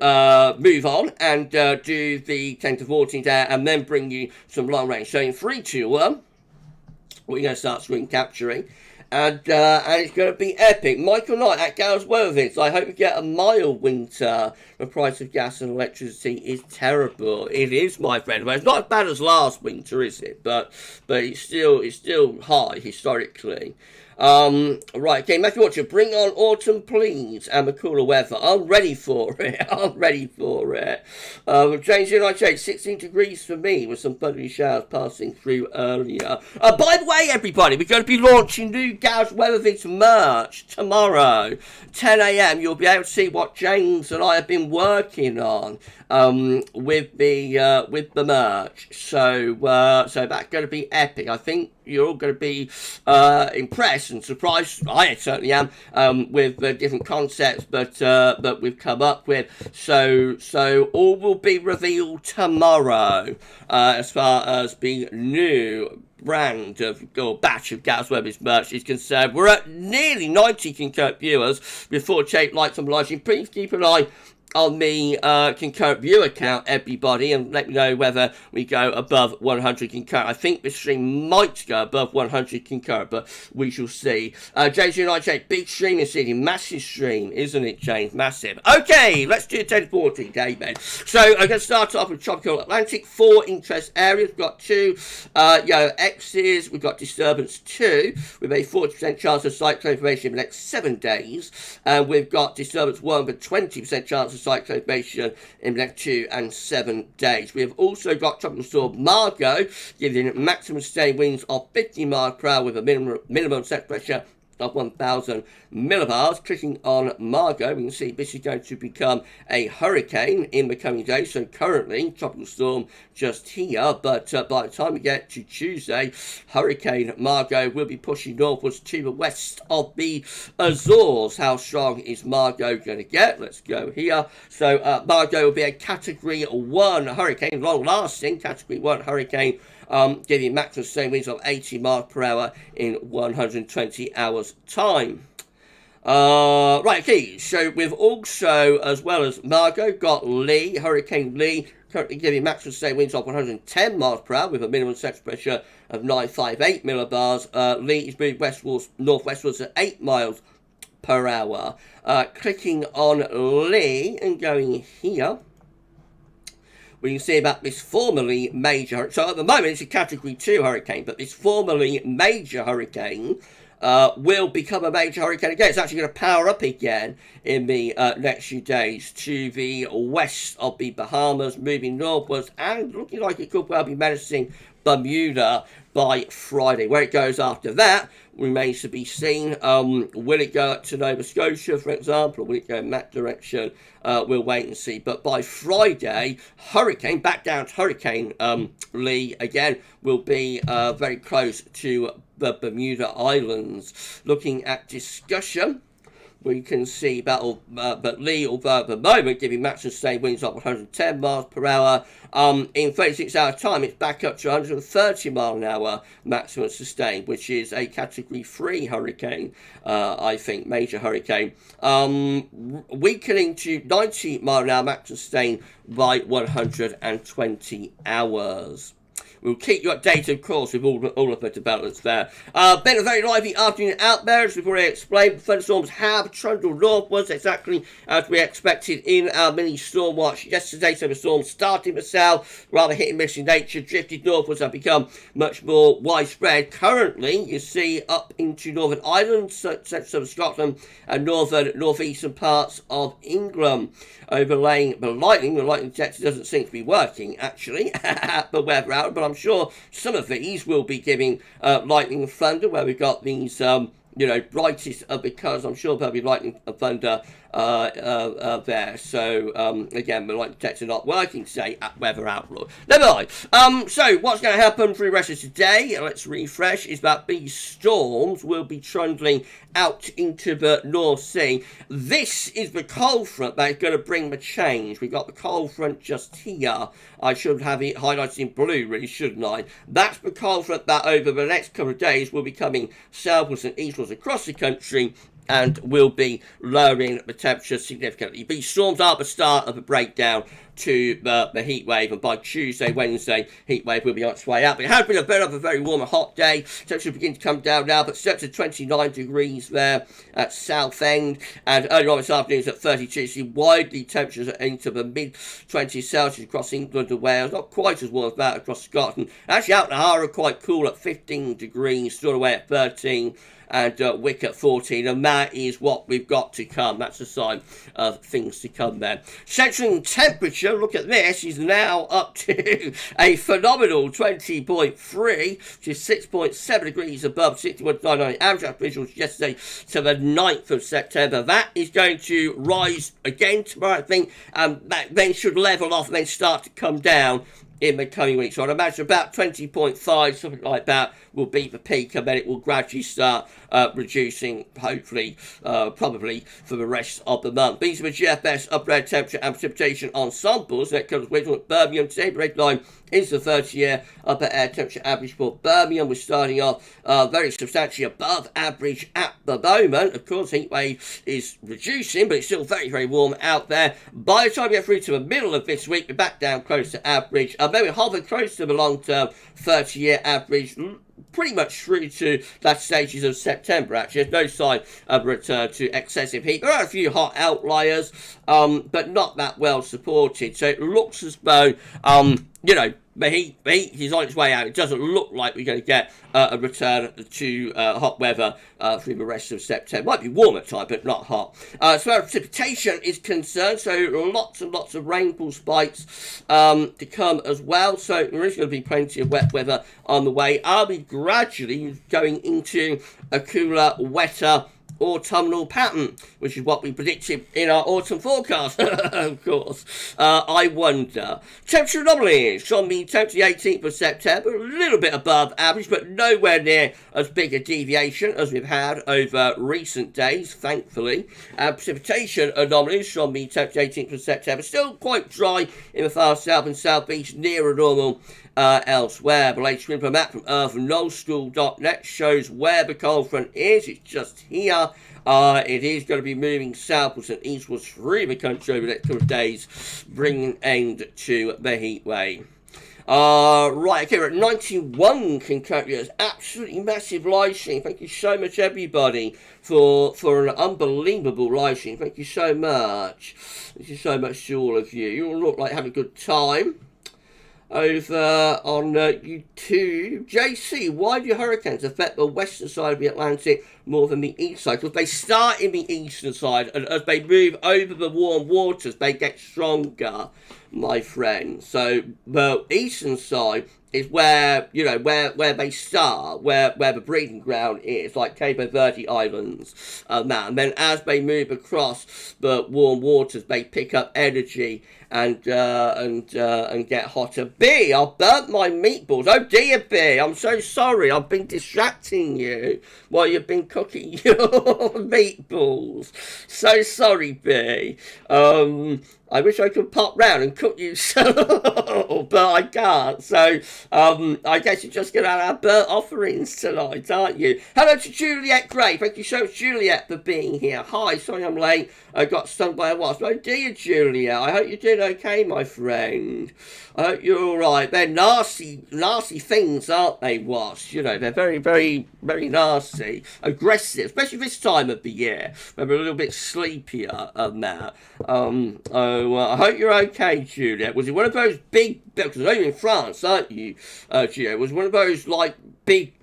move on and do the 10 to 14 day and then bring you some long range. So in 3, 2, 1, we're going to start screen capturing, and it's going to be epic. Michael Knight at GavsWeatherVids, I hope you get a mild winter. The price of gas and electricity is terrible. It is, my friend. Well, it's not as bad as last winter, is it? But it's still high historically. Right, okay, Matthew Watcher, bring on autumn please and the cooler weather. I'm ready for it. I'm ready for it. James United, 16 degrees for me with some thundery showers passing through earlier. By the way, everybody, we're going to be launching new GavsWeatherVids merch tomorrow, 10 a.m. You'll be able to see what James and I have been working on with the merch. So that's going to be epic. I think you're all going to be impressed and surprised. I certainly am with the different concepts that we've come up with. So all will be revealed tomorrow as far as the new brand of or batch of GavsWeatherVids merch is concerned. We're at nearly 90 concurrent viewers with 48 likes on the live stream. Please keep an eye on the concurrent view account, everybody, and let me know whether we go above 100 concurrent. I think this stream might go above 100 concurrent, but we shall see. James United, big stream this evening, massive stream, isn't it, James? Massive. Okay, let's do 10-14, David. So I'm going to start off with Tropical Atlantic. 4 interest areas. We've got 2 yellow X's. We've got disturbance 2 with a 40% chance of cyclone formation in the next 7 days. And we've got disturbance 1 with 20% chance of cyclone formation in the next 2 and 7 days. We have also got Tropical Storm Margot, giving maximum sustained winds of 50 miles per hour with a minimum set pressure of 1,000 millibars. Clicking on Margot, we can see this is going to become a hurricane in the coming days. So currently, tropical storm just here, but by the time we get to Tuesday, Hurricane Margot will be pushing northwards to the west of the Azores. How strong is Margot going to get? Let's go here. So Margot will be a Category 1 hurricane, long-lasting Category 1 hurricane, giving maximum sustained winds of 80 miles per hour in 120 hours time. Right, okay, so we've also, as well as Margot, got Lee, Hurricane Lee, currently giving maximum sustained winds of 110 miles per hour with a minimum surface pressure of 958 millibars. Lee is moving westwards, northwestwards at 8 miles per hour. Clicking on Lee and going here, we can see about this formerly major hurricane. So at the moment it's a Category 2 hurricane, but this formerly major hurricane will become a major hurricane again. It's actually going to power up again in the next few days to the west of the Bahamas, moving northwards and looking like it could well be menacing Bermuda by Friday. Where it goes after that remains to be seen. Will it go up to Nova Scotia, for example, or will it go in that direction? We'll wait and see. But by Friday, hurricane, back down to Hurricane Lee again, will be very close to the Bermuda Islands. Looking at discussion, we can see but Lee, although at the moment giving maximum sustained winds of 110 miles per hour, in 36 hours time it's back up to 130 mile an hour maximum sustained, which is a Category 3 hurricane, I think, major hurricane, weakening to 90 mile an hour maximum sustained by 120 hours. We'll keep you updated, of course, with all of the developments there. Been a very lively afternoon out there, as we've already explained. Thunderstorms have trundled northwards, exactly as we expected in our mini storm watch yesterday. So the storm started in the south, rather hit and miss in nature, drifted northwards and become much more widespread. Currently, you see up into Northern Ireland, central of Scotland, and northeastern parts of England. Overlaying the lightning detector doesn't seem to be working, actually, the weather out, but I'm sure some of these will be giving lightning and thunder, where we've got these, brightest because I'm sure there'll be lightning and thunder there. So, again, the lightning detector not working today at Weather Outlook. Never mind. So, what's going to happen for the rest of today, let's refresh, is that these storms will be trundling out into the North Sea. This is the cold front that is going to bring the change. We've got the cold front just here. I should have it highlighted in blue, really, shouldn't I? That's the cold front that over the next couple of days will be coming southwards and eastwards across the country and will be lowering the temperature significantly. These storms are the start of a breakdown to the heat wave, and by Tuesday, Wednesday, heat wave will be on its way out. But it has been a bit of a very warm and hot day. Temperature begin to come down now, but set to 29 degrees there at Southend, and earlier on this afternoon it's at 32. See, widely temperatures are into the mid-20s Celsius across England and Wales. Not quite as warm as that across Scotland. Actually, out in Hara, quite cool at 15 degrees, still away at 13. And Wick at 14, and that is what we've got to come. That's a sign of things to come there. Central temperature, look at this, is now up to a phenomenal 20.3, which is 6.7 degrees above 61.99 average visuals yesterday to the 9th of September. That is going to rise again tomorrow, I think, and that then should level off and then start to come down in the coming weeks. So I'd imagine about 20.5, something like that, will be the peak, and then it will gradually start reducing, hopefully, probably for the rest of the month. These are the GFS upper temperature and precipitation ensembles. That comes with Birmingham today. The red line is the 30-year upper air temperature average for Birmingham. We're starting off very substantially above average at the moment. Of course, heat wave is reducing, but it's still very, very warm out there. By the time we get through to the middle of this week, we're back down close to average. Then we hover close to the long-term 30-year average, pretty much through to last stages of September, actually. There's no sign of a return to excessive heat. There are a few hot outliers, but not that well supported. So it looks as though, the heat is on its way out. It doesn't look like we're going to get a return to hot weather through the rest of September. Might be warm at times, but not hot. As far as precipitation is concerned, so lots and lots of rainfall spikes to come as well. So there is going to be plenty of wet weather on the way. I'll be gradually going into a cooler, wetter autumnal pattern, which is what we predicted in our autumn forecast, of course. I wonder. Temperature anomalies on the 18th of September, a little bit above average, but nowhere near as big a deviation as we've had over recent days, thankfully. Precipitation anomalies from the 18th of September, still quite dry in the far south and southeast, nearer normal elsewhere. The latest info map from earthnullschool.net shows where the cold front is. It's just here. It is going to be moving southwards and eastwards through the country over the next couple of days, bringing an end to the heat wave. Right, okay, we're at 91 concurrent. Absolutely massive live stream. Thank you so much, everybody, for an unbelievable live stream. Thank you so much. Thank you so much to all of you. You all look like having a good time over on YouTube. JC, why do hurricanes affect the western side of the Atlantic more than the east side? Because they start in the eastern side, and as they move over the warm waters, they get stronger, my friend. So the eastern side is where, where they start, where the breeding ground is, like Cape Verde Islands, and then as they move across the warm waters, they pick up energy and get hotter. B, I've burnt my meatballs. Oh dear, B, I'm so sorry. I've been distracting you while you've been cooking your meatballs. So sorry, B. I wish I could pop round and cook you some, but I can't. So, I guess you're just going to have burnt offerings tonight, aren't you? Hello to Juliet Gray. Thank you so much, Juliet, for being here. Hi, sorry I'm late. I got stung by a wasp. Oh dear, Juliet. I hope you're doing okay, my friend. I hope you're all right. They're nasty things, aren't they, wasps? They're very, very, very nasty. Aggressive, especially this time of the year. They're a little bit sleepier now. I hope you're okay, Juliet. Was it one of those big, because I know you're in France, aren't you, Juliet? Was it one of those, big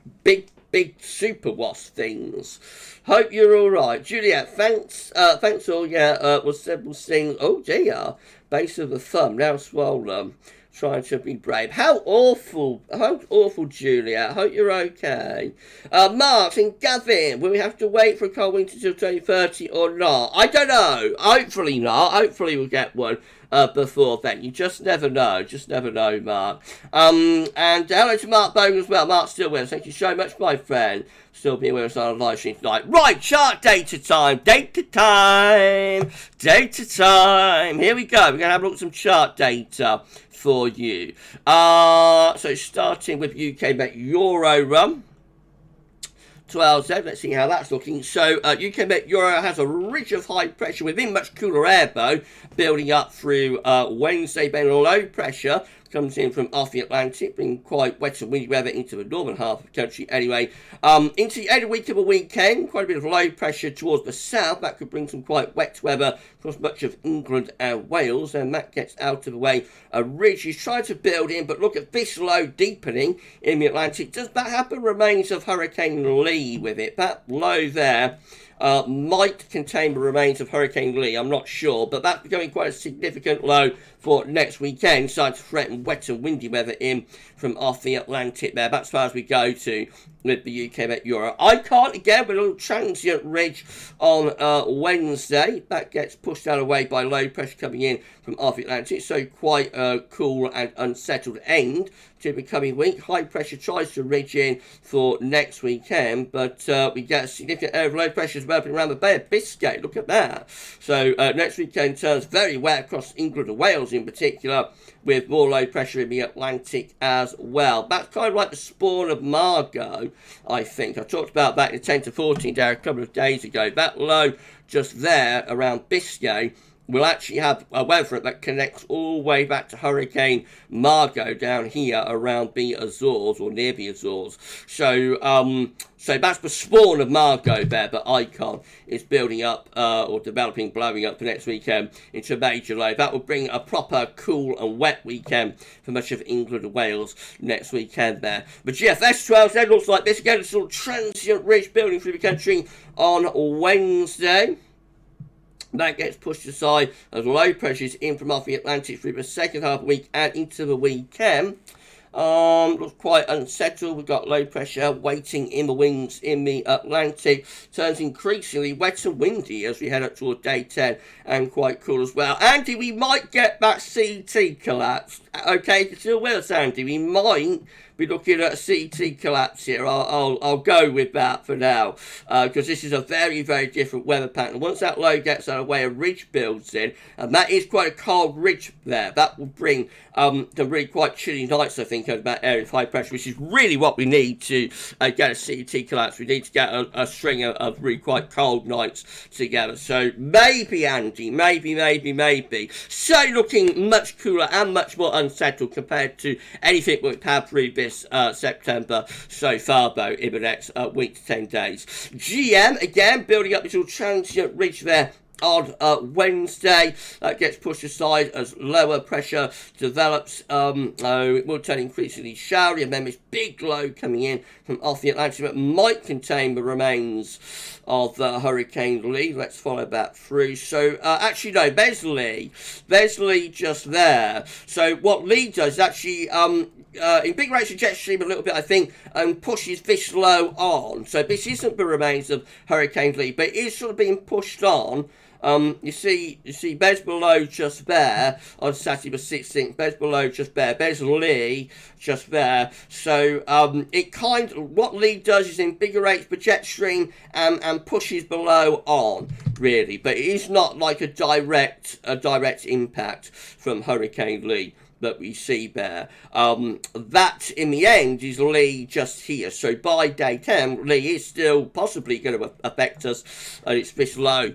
super wasp things? Hope you're all right. Juliet, thanks all, was several things. Oh, dear. Base of the thumb, now swollen. Trying to be brave. How awful, Julia. I hope you're okay. Mark and Gavin, will we have to wait for a cold winter till 2030 or not? I don't know. Hopefully not. Hopefully we'll get one before then. You just never know. Mark. And hello to Mark Bogan as well. Mark's still with us. Thank you so much, my friend. Still being with us on a live stream tonight. Right, chart data time. Data time. Here we go. We're going to have a look at some chart data for you. So starting with UK Met Euro run. 12Z, let's see how that's looking. So UK Met Euro has a ridge of high pressure within much cooler air though, building up through Wednesday, then low pressure comes in from off the Atlantic, bringing quite wet and windy weather into the northern half of the country anyway. Into the end of the weekend, quite a bit of low pressure towards the south. That could bring some quite wet weather across much of England and Wales, and that gets out of the way. A ridge is trying to build in, but look at this low deepening in the Atlantic. Does that have the remains of Hurricane Lee with it? That low there might contain the remains of Hurricane Lee. I'm not sure, but that's becoming quite a significant low for next weekend, starting to threaten wet and windy weather in from off the Atlantic there. That's as far as we go to with the UK Met Euro. I can't again with a little transient ridge on Wednesday. That gets pushed out of the way by low pressure coming in from off the Atlantic. So quite a cool and unsettled end to the coming week. High pressure tries to ridge in for next weekend, but we get a significant area of low pressure developing around the Bay of Biscay. Look at that. So next weekend turns very wet across England and Wales in particular, with more low pressure in the Atlantic as well. That's kind of like the spawn of Margot, I think. I talked about that in 10 to 14 there a couple of days ago. That low just there around Biscay will actually have a weather front that connects all the way back to Hurricane Margot down here around the Azores, or near the Azores. So that's the spawn of Margot there, but Icon is building up, or developing, blowing up for next weekend into major low. That will bring a proper cool and wet weekend for much of England and Wales next weekend there. The GFS 12 then looks like this. Again, a sort of transient ridge building through the country on Wednesday. That gets pushed aside as low pressures in from off the Atlantic through the second half of the week and into the weekend. Looks quite unsettled. We've got low pressure waiting in the winds in the Atlantic. Turns increasingly wet and windy as we head up toward day 10, and quite cool as well. Andy, we might get that CT collapse. Okay, you're still with us, Andy. We might be looking at a CT collapse here. I'll go with that for now, because this is a very, very different weather pattern. Once that low gets out of the way, a ridge builds in, and that is quite a cold ridge there. That will bring some really quite chilly nights, I think, over that area of high pressure, which is really what we need to get a CT collapse. We need to get a string of really quite cold nights together. So maybe, Andy, maybe. So looking much cooler and much more unsettled compared to anything we've had through this September so far, though, in the next week to 10 days. GM, again, building up this little transient ridge there on Wednesday. That gets pushed aside as lower pressure develops. It will turn increasingly showery, and then this big low coming in from off the Atlantic that might contain the remains of Hurricane Lee. Let's follow that through. So actually no, there's Lee just there. So what Lee does is actually invigorates the jet stream a little bit, I think, and pushes this low on. So this isn't the remains of Hurricane Lee, but it is sort of being pushed on. You see there's below just there on Saturday the 16th. There's below just there. There's Lee just there. So what Lee does is invigorates the jet stream and pushes below on, really. But it is not like a direct impact from Hurricane Lee that we see there. That in the end is Lee just here. So by day 10, Lee is still possibly going to affect us, and it's this low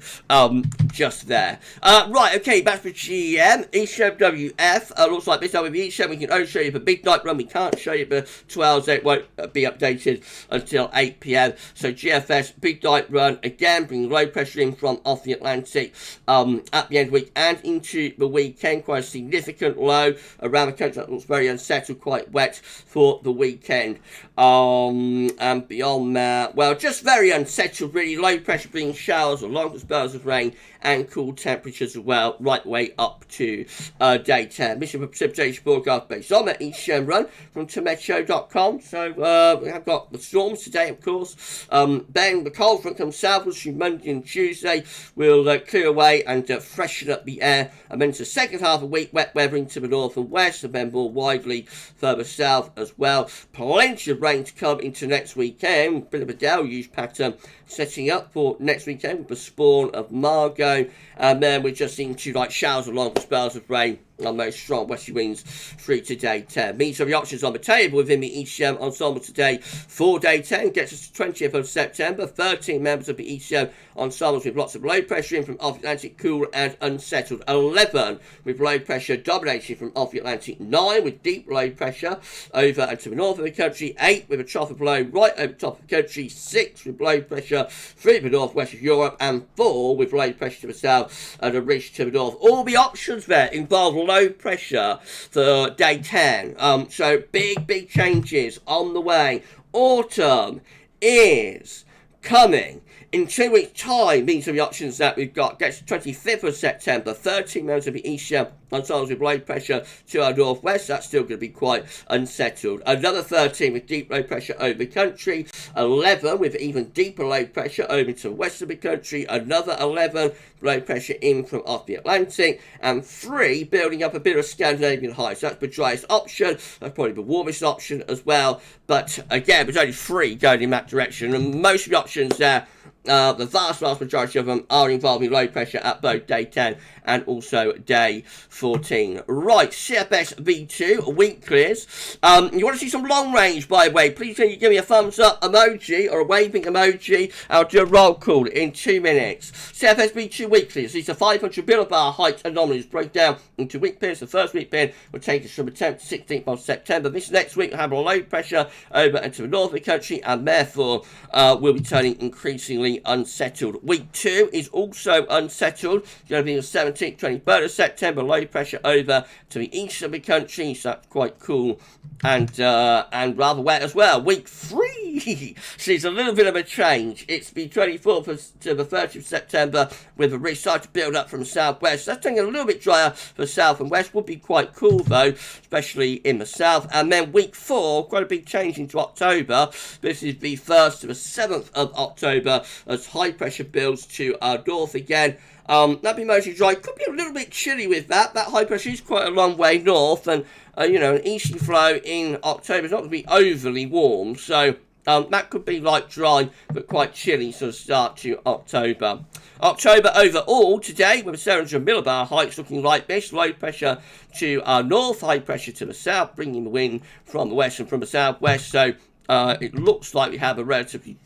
just there. Right, okay, back to GM. ECMWF looks like this time with the ECM. We can only show you the midnight run. We can't show you the 2 hours. It won't be updated until 8 p.m. So GFS midnight run again, bringing low pressure in from off the Atlantic at the end of the week and into the weekend. Quite a significant low around the country that looks very unsettled, quite wet for the weekend. And beyond that, well, just very unsettled, really. Low pressure bringing showers or longer spells of rain and cool temperatures as well, right the way up to day 10. Mission for precipitation forecast based on that ECM run from Timeout.com. So we have got the storms today, of course. Then the cold front comes southwards through Monday and Tuesday. Will clear away and freshen up the air. And then to the second half of the week, wet weather into the north and west, and then more widely further south as well. Plenty of rain to come into next weekend. Bit of a deluge pattern setting up for next weekend with the spawn of Margot, and then we're just into like showers along with spells of rain on those strong westerly winds through to day 10. Means of the options on the table within the ECM ensemble today for day 10 gets us to 20th of September. 13 members of the ECM ensembles with lots of low pressure in from off the Atlantic, cool and unsettled. 11 with low pressure dominating from off the Atlantic. 9 with deep low pressure over and to the north of the country. 8 with a trough of low right over the top of the country. 6 with low pressure through the northwest of Europe, and 4 with low pressure to the south and a ridge to the north. All the options there involve low pressure for day 10. So big changes on the way. Autumn is coming. In 2 weeks' time, these are the options that we've got. Gets 25th of September, 13 miles of the eastern unsettled with low pressure to our northwest. That's still going to be quite unsettled. Another 13 with deep low pressure over the country. 11 with even deeper low pressure over to the west of the country. Another 11 low pressure in from off the Atlantic. And 3 building up a bit of Scandinavian high. So that's the driest option. That's probably the warmest option as well. But again, there's only 3 going in that direction. And most of the options there, the vast majority of them are involving low pressure at both day 10 and also day 14. Right, CFS V2, weak clears. You want to see some long range, by the way, please can you give me a thumbs up emoji or a waving emoji. I'll do a roll call in 2 minutes. CFS V2 weak clears. These are 500 millibar height anomalies break down into weak pairs. The first weak pair will take us from the 10th to 16th of September. This next week will have a low pressure over into the north of the country and therefore will be turning increasingly unsettled. Week 2 is also unsettled. It's going to be the 17th, 23rd of September. Low pressure over to the east of the country, so that's quite cool and rather wet as well. Week 3 sees a little bit of a change. It's the 24th to the 30th of September with a ridge starting to build up from southwest. That's turning a little bit drier for south and west. Would be quite cool though, especially in the south. And then week 4, quite a big change into October. This is the 1st to the 7th of October as high pressure builds to our north again. That'd be mostly dry. Could be a little bit chilly with that. That high pressure is quite a long way north, and you know, an easy flow in October is not going to be overly warm, so that could be like dry but quite chilly sort of start to October. October overall today with a 700 millibar heights looking like this. Low pressure to our north, high pressure to the south, bringing the wind from the west and from the southwest. So it looks like we have a relatively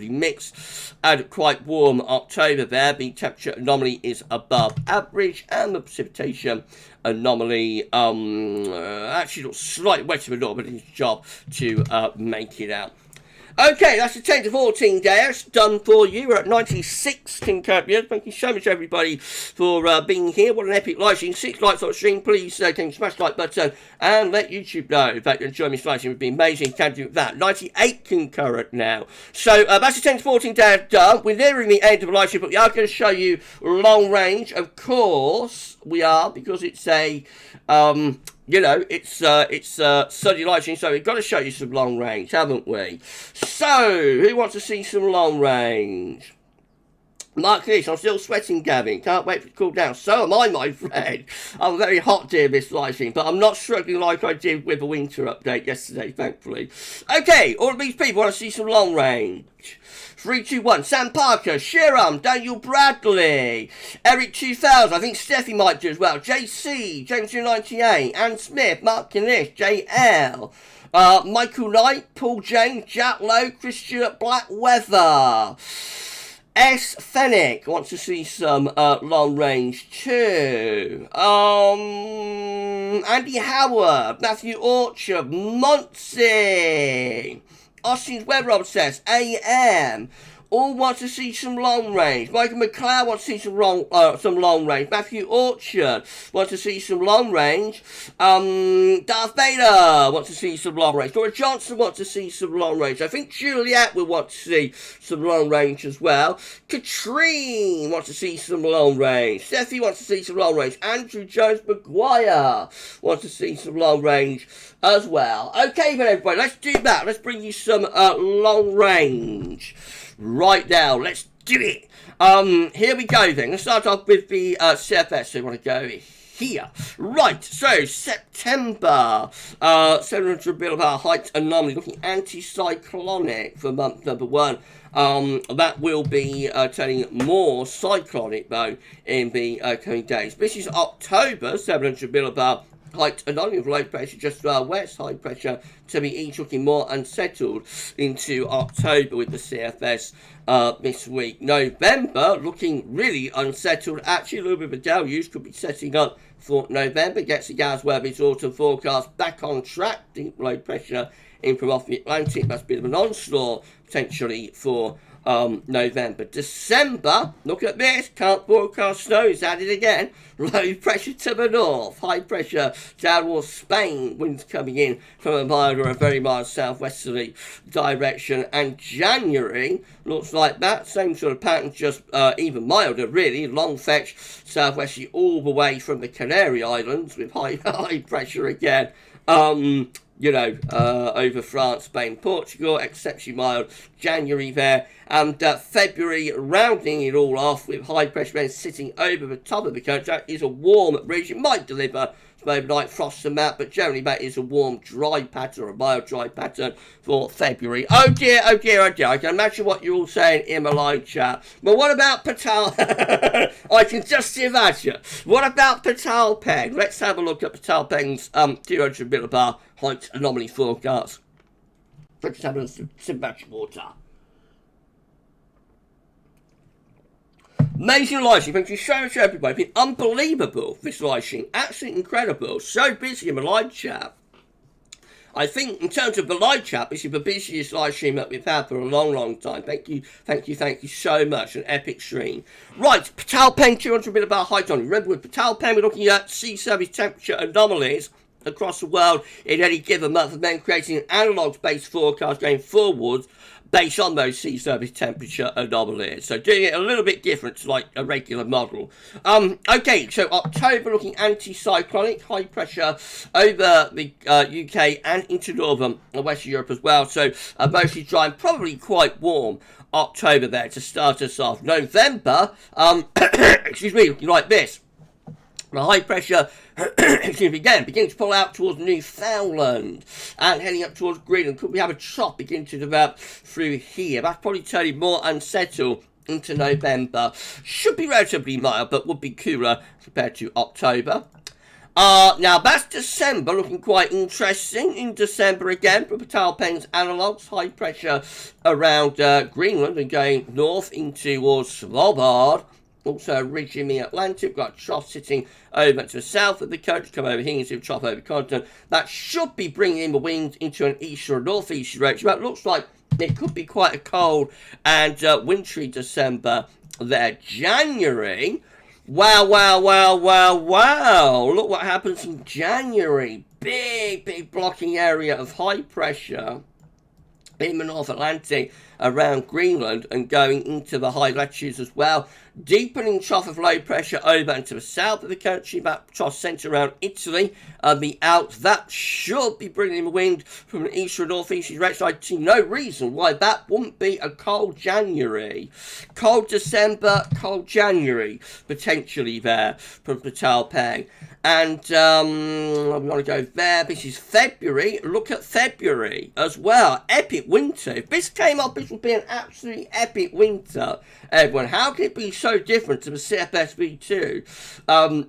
mixed and quite warm October there. The temperature anomaly is above average and the precipitation anomaly actually looks slightly wetter than normal, but it's job to make it out. Okay, that's the 10 to 14 day. That's done for you. We're at 96 concurrent viewers. Thank you so much, everybody, for being here. What an epic live stream. 6 likes on the stream. Please can you smash the like button and let YouTube know that you enjoy me live stream. It would be amazing. Can do that. 98 concurrent now. So that's the 10 to 14 day done. We're nearing the end of the live stream, but we are going to show you long range. Of course, we are, because it's a you know, it's sunny live stream, so we've got to show you some long range, haven't we? So, who wants to see some long range? Mark this, I'm still sweating, Gavin. Can't wait for it to cool down. So am I, my friend. I'm very hot doing this live stream, but I'm not struggling like I did with the winter update yesterday, thankfully. Okay, all of these people want to see some long range. 3, 2, 1. Sam Parker, Shiram, Daniel Bradley, Eric 2000, I think Steffi might do as well. JC, James 98, Anne Smith, Mark Knish, JL, Michael Knight, Paul James, Jack Lowe, Chris Stewart, Blackweather. S. Fennick wants to see some long range too. Andy Howard, Matthew Orchard, Monty. Austin's Weather Obsessed, AM. All want to see some long range. Michael McLeod wants to see some long range. Matthew Orchard wants to see some long range. Darth Vader wants to see some long range. Dora Johnson wants to see some long range. I think Juliet will want to see some long range as well. Katrine wants to see some long range. Steffi wants to see some long range. Andrew Jones McGuire wants to see some long range as well. Okay then, everybody, let's do that. Let's bring you some long range right now. Let's do it. Here we go then. Let's start off with the CFS. So we want to go here. Right, so September, 700 millibar height anomaly, looking anti-cyclonic for month number 1. That will be turning more cyclonic though in the coming days. This is October, 700 millibar height anomaly of low pressure just to our west, high pressure to the east, looking more unsettled into October with the CFS this week. November looking really unsettled. Actually, a little bit of a deluge could be setting up for November. Gets the GavsWeatherVids autumn forecast back on track. Deep low pressure in from off the Atlantic. That's a bit of an onslaught potentially for November. December, look at this, can't forecast snow, is at it again. low pressure to the north, high pressure down towards Spain, winds coming in from a mild or a very mild southwesterly direction, and January looks like that, same sort of pattern, just even milder really, long fetch southwesterly all the way from the Canary Islands with high pressure again. Over France, Spain, Portugal, exceptionally mild January there, and February rounding it all off with high pressure winds sitting over the top of the country. That is a warm region, might deliver some overnight frost and that, but generally that is a warm, dry pattern, or a mild, dry pattern for February. Oh dear, oh dear, oh dear. I can imagine what you're all saying in my live chat. But what about Peitao? I can just imagine. What about Peitao Peng? Let's have a look at Peitao Peng's 200 millibar height anomaly forecast. Let's have a sip of water. Amazing live stream. Thank you so much, everybody. It's been unbelievable, this live stream. Absolutely incredible. So busy in my live chat. I think in terms of the live chat, this is the busiest live stream that we've had for a long, long time. Thank you so much. An epic stream. Right, Peitao Peng 200 millibar height on. Remember, with Peitao Peng, we're looking at sea surface temperature anomalies across the world in any given month, and then creating an analog-based forecast going forward based on those sea surface temperature anomalies. So doing it a little bit different to like a regular model. Okay, so October looking anticyclonic, high pressure over the UK and into northern and western Europe as well. So mostly dry and probably quite warm October there to start us off. November, excuse me, looking like this. The high pressure again begins to pull out towards Newfoundland and heading up towards Greenland. Could we have a chop begin to develop through here? That's probably turning more unsettled into November. Should be relatively mild, but would be cooler compared to October. Now that's December, looking quite interesting. In December again, for Peitao Peng's analogues, high pressure around Greenland and going north in towards Svalbard. Also a ridge in the Atlantic, got a trough sitting over to the south of the coast, come over here into a trough over the continent. That should be bringing in the wind into an east or northeast direction. But it looks like it could be quite a cold and wintry December there. January, wow. Look what happens in January. Big blocking area of high pressure in the North Atlantic around Greenland and going into the high latitudes as well. Deepening trough of low pressure over into the south of the country, that trough centre around Italy and the Alps. That should be bringing in wind from an east or northeast direction. I see no reason why that wouldn't be a cold January. Cold December, cold January, potentially there from Peitao Peng. And I'm going to go there. This is February. Look at February as well. Epic winter. If this came up, this would be an absolutely epic winter. Everyone, how can it be so different to the CFS V2?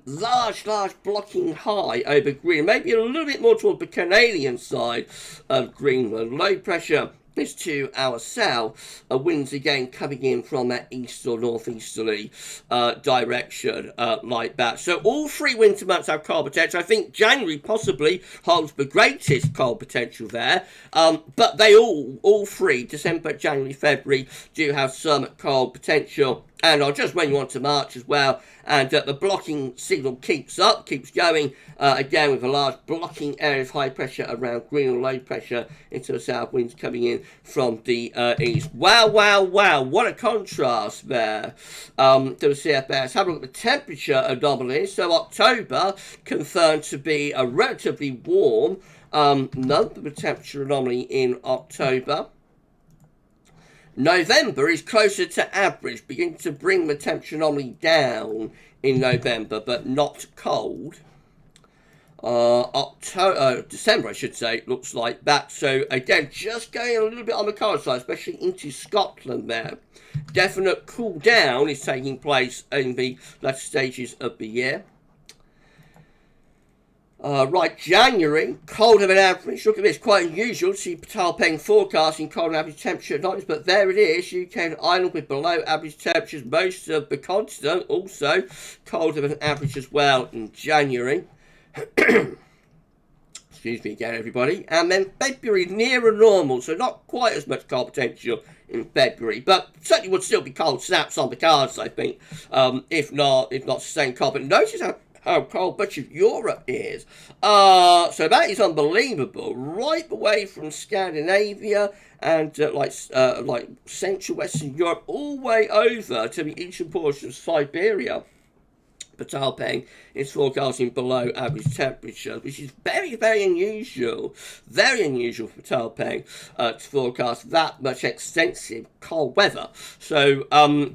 Large blocking high over Greenland. Maybe a little bit more toward the Canadian side of Greenland. Low pressure is to our south. Winds again coming in from that east or northeasterly direction like that. So all three winter months have cold potential. I think January possibly holds the greatest cold potential there. But they all three, December, January, February, do have some cold potential. And I'll just run you on to March as well. And the blocking signal keeps going. Again, with a large blocking area of high pressure around Greenland, low pressure into the south, winds coming in from the east. Wow. What a contrast there to the CFS. Have a look at the temperature anomalies. So October confirmed to be a relatively warm month of the temperature anomaly in October. November is closer to average, beginning to bring the temperature anomaly down in November, but not cold. December, I should say, looks like that. So again, just going a little bit on the cold side, especially into Scotland there. Definite cool down is taking place in the latter stages of the year. Right, January, colder than average. Look at this, quite unusual to see Peitao Peng forecasting cold and average temperature anomalies, but there it is, UK and Ireland with below average temperatures. Most of the continent also colder than average as well in January. Excuse me again, everybody. And then February nearer normal, so not quite as much cold potential in February, but certainly would still be cold snaps on the cards, I think, if not sustained cold. But notice how cold much of Europe is. So that is unbelievable. Right away from Scandinavia and like Central Western Europe, all the way over to the eastern portion of Siberia. Peitao Peng is forecasting below average temperatures, which is very, very unusual. Very unusual for Peitao Peng to forecast that much extensive cold weather. So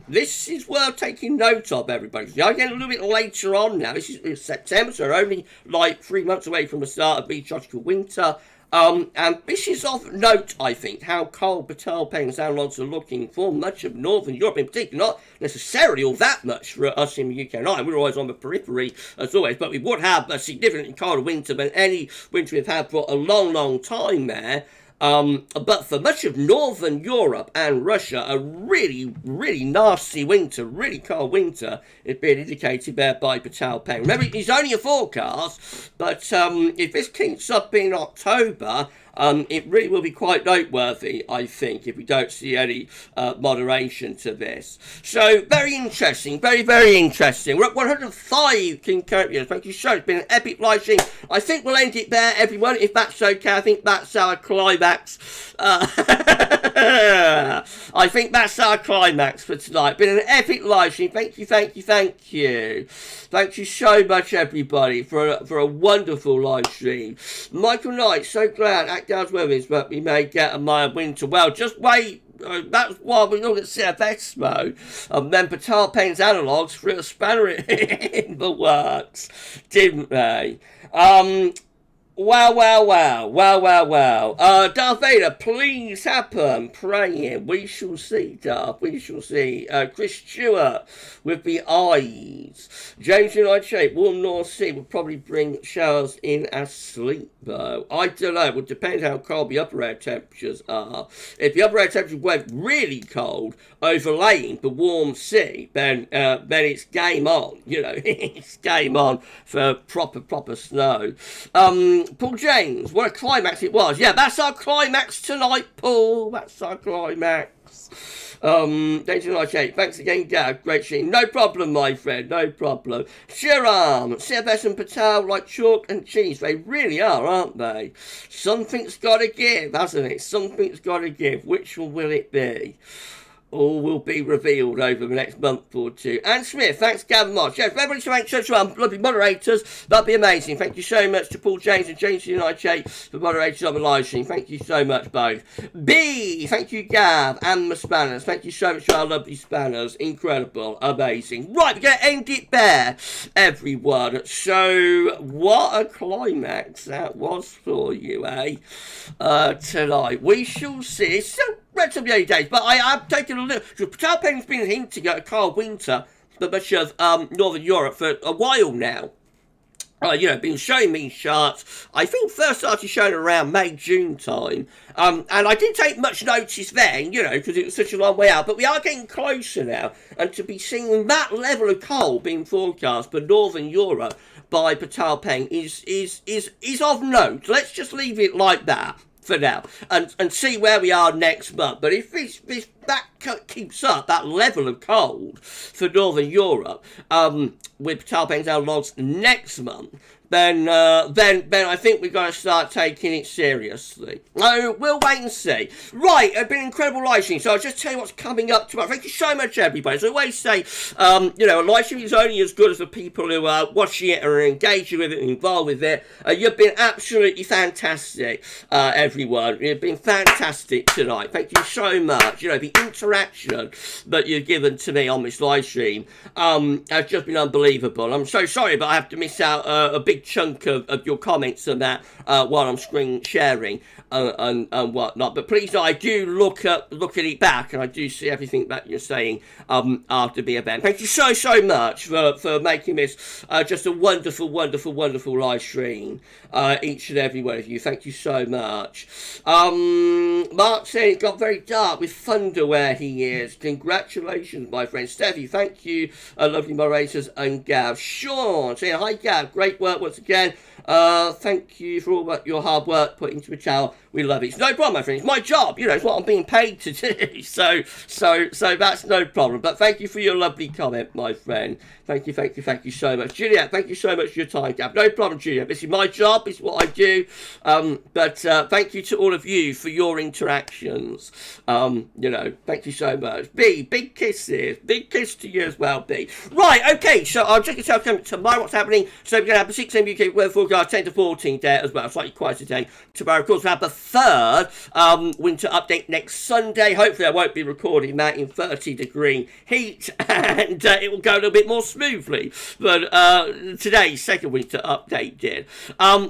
this is worth taking note of, everybody. I get a little bit later on now. This is September, so we're only like 3 months away from the start of the tropical winter. And this is of note, I think, how cold Peitao Peng's analogues are looking for much of Northern Europe in particular. Not necessarily all that much for us in the UK and Ireland. We're always on the periphery, as always, but we would have a significantly colder winter than any winter we've had for a long, long time there. But for much of Northern Europe and Russia, a really, really nasty winter, really cold winter is being indicated there by Peitao Peng. Remember, it's only a forecast, but if this keeps up in October, it really will be quite noteworthy, I think, if we don't see any moderation to this. So, very interesting, very, very interesting. We're at 105 concurrent viewers. Thank you so much. It's been an epic live stream. I think we'll end it there, everyone, if that's okay. I think that's our climax. I think that's our climax for tonight. Been an epic live stream. Thank you, thank you, thank you. Thank you so much, everybody, for a wonderful live stream. Michael Knight, so glad at GavsWeatherVids that we may get a mild winter. Well, just wait. That's why we look at CFS mode. And then Peitao Peng's analogues threw a spanner in the works, didn't they? Wow. Darth Vader, please happen. Praying. We shall see, Darth. We shall see. Chris Stewart with the eyes. James United Shape, warm North Sea will probably bring showers in as sleep, though. I don't know. It would depend how cold the upper air temperatures are. If the upper air temperatures went really cold, overlaying the warm sea, then it's game on. You know, it's game on for proper snow. Paul James, what a climax it was. Yeah, that's our climax tonight, Paul. That's our climax. Thanks again, Gav. Great stream. No problem, my friend. No problem. Shiram, CFS and Peitao like chalk and cheese. They really are, aren't they? Something's got to give, hasn't it? Something's got to give. Which one will it be? All will be revealed over the next month or two. Anne Smith, thanks, Gavin Moss. Yes, everybody to make such lovely moderators. That'd be amazing. Thank you so much to Paul James and James United for moderators on the live stream. Thank you so much, both. B, thank you, Gav, and the Spanners. Thank you so much to our lovely Spanners. Incredible, amazing. Right, we're going to end it there, everyone. So, what a climax that was for you, eh? Tonight. We shall see. It's still relatively early days, but I have taken a look. Peitao Peng's been hinting at a cold winter for much of Northern Europe for a while now. Been showing me charts. I think first started showing around May, June time. And I didn't take much notice then, because it was such a long way out. But we are getting closer now. And to be seeing that level of cold being forecast for Northern Europe by Peitao Peng is of note. Let's just leave it like that for now and see where we are next month. But if that keeps up, that level of cold for Northern Europe, with Peitao Peng's analogues next month, then I think we've got to start taking it seriously. We'll wait and see. Right, it's been an incredible live stream, so I'll just tell you what's coming up tomorrow. Thank you so much, everybody. As I always say, a live stream is only as good as the people who are watching it and are engaging with it and involved with it. You've been absolutely fantastic, everyone. You've been fantastic tonight. Thank you so much. The interaction that you've given to me on this live stream has just been unbelievable. I'm so sorry, but I have to miss out a big chunk of your comments and that while I'm screen sharing and whatnot. But please, I do look at it back, and I do see everything that you're saying after the event. Thank you so much for making this just a wonderful live stream, each and every one of you. Thank you so much. Mark said it got very dark with thunder where he is. Congratulations, my friend. Steffi, thank you, lovely moderators and Gav. Sean saying, hi Gav, great work once again. Thank you for all your hard work put into the channel. We love it. It's no problem, my friend. It's my job. You know, it's what I'm being paid to do. So that's no problem. But thank you for your lovely comment, my friend. Thank you so much. Juliet, thank you so much for your time, Gav. No problem, Juliet. This is my job. It's what I do. But thank you to all of you for your interactions. You know, thank you so much. B, big kisses. Big kiss to you as well, B. Right, okay. So I'll check yourself tomorrow. What's happening? So we're going to have the 6 AM UK weather forecast, 10 to 14 there as well. Slightly quieter day tomorrow. Of course, we'll have the third winter update next Sunday. Hopefully I won't be recording that in 30-degree heat, and it will go a little bit more smoothly. But today's second winter update did.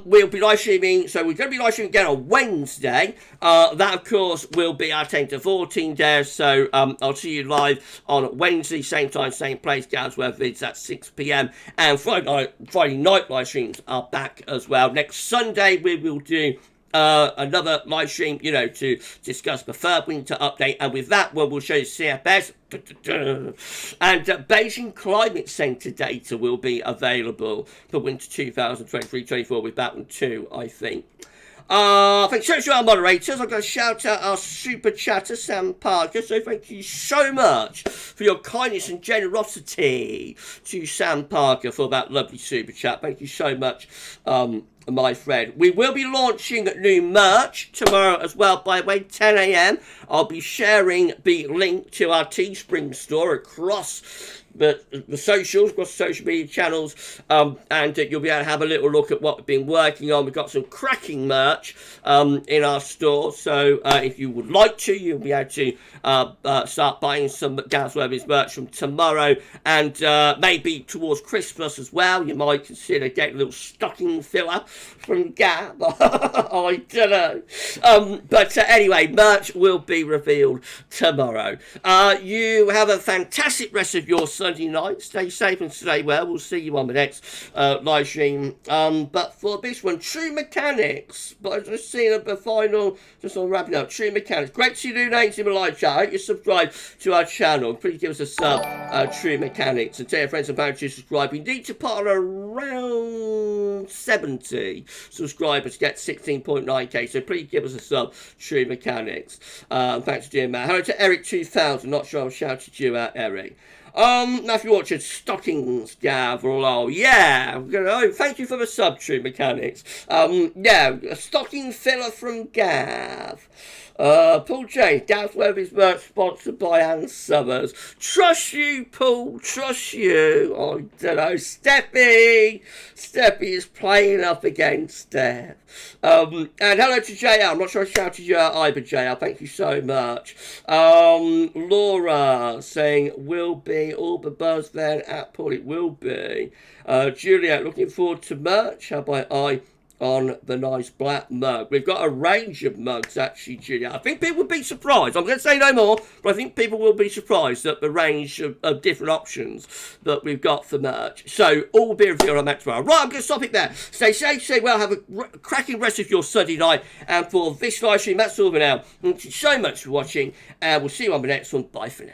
We'll be live streaming, so we're going to be live streaming again on Wednesday. That, of course, will be our 10 to 14 there. So I'll see you live on Wednesday, same time, same place. GavsWeatherVids at 6 PM. And Friday night live streams are back as well. Next Sunday we will do another live stream, you know, to discuss the third winter update, and with that one we'll show you CFS and Beijing Climate Centre data will be available for winter 2023-24 with that one too, I think. Thanks so much to our moderators. I'm going to shout out our super chatter, Sam Parker. So thank you so much for your kindness and generosity to Sam Parker for that lovely super chat. Thank you so much, my friend. We will be launching new merch tomorrow as well, by the way, 10 AM. I'll be sharing the link to our Teespring store across the socials, across social media channels, and you'll be able to have a little look at what we've been working on. We've got some cracking merch in our store, so if you would like to, you'll be able to start buying some GavsWeatherVids merch from tomorrow, and maybe towards Christmas as well. You might consider getting a little stocking filler from Gav. I don't know. But anyway, merch will be revealed tomorrow. You have a fantastic rest of your Sunday night. Stay safe and stay well. We'll see you on the next live stream. But for this one, True Mechanics. But I've just seen the final, just on wrapping up. True Mechanics. Great to see new names in the live chat. I hope you subscribe to our channel. Please give us a sub, True Mechanics. And tell your friends about you to subscribe. We need to put on around 70 subscribers to get 16.9k. So please give us a sub, True Mechanics. Thanks, dear man. Hello to Eric 2000. Not sure I've shouted you out, Eric. Now if you're watching Stockings, Gav, or yeah, thank you for the sub, True Mechanics. Yeah, a stocking filler from Gav. Paul James, GavsWeatherVids merch sponsored by Ann Summers. Trust you, Paul, trust you. I don't know, Steffi is playing up against Steph. And hello to JL. I'm not sure I shouted you out either, JL. Thank you so much. Laura saying, will be all the buzz then at Paul. It will be. Juliet, looking forward to merch. How about I on the nice black mug? We've got a range of mugs, actually, Julia. I think people will be surprised. I'm going to say no more, but I think people will be surprised at the range of different options that we've got for merch. So, all will be revealed on that tomorrow. Right, I'm going to stop it there. Stay safe, stay well, have a cracking rest of your Sunday night. And for this live stream, that's all for now. Thank you so much for watching, and we'll see you on the next one. Bye for now.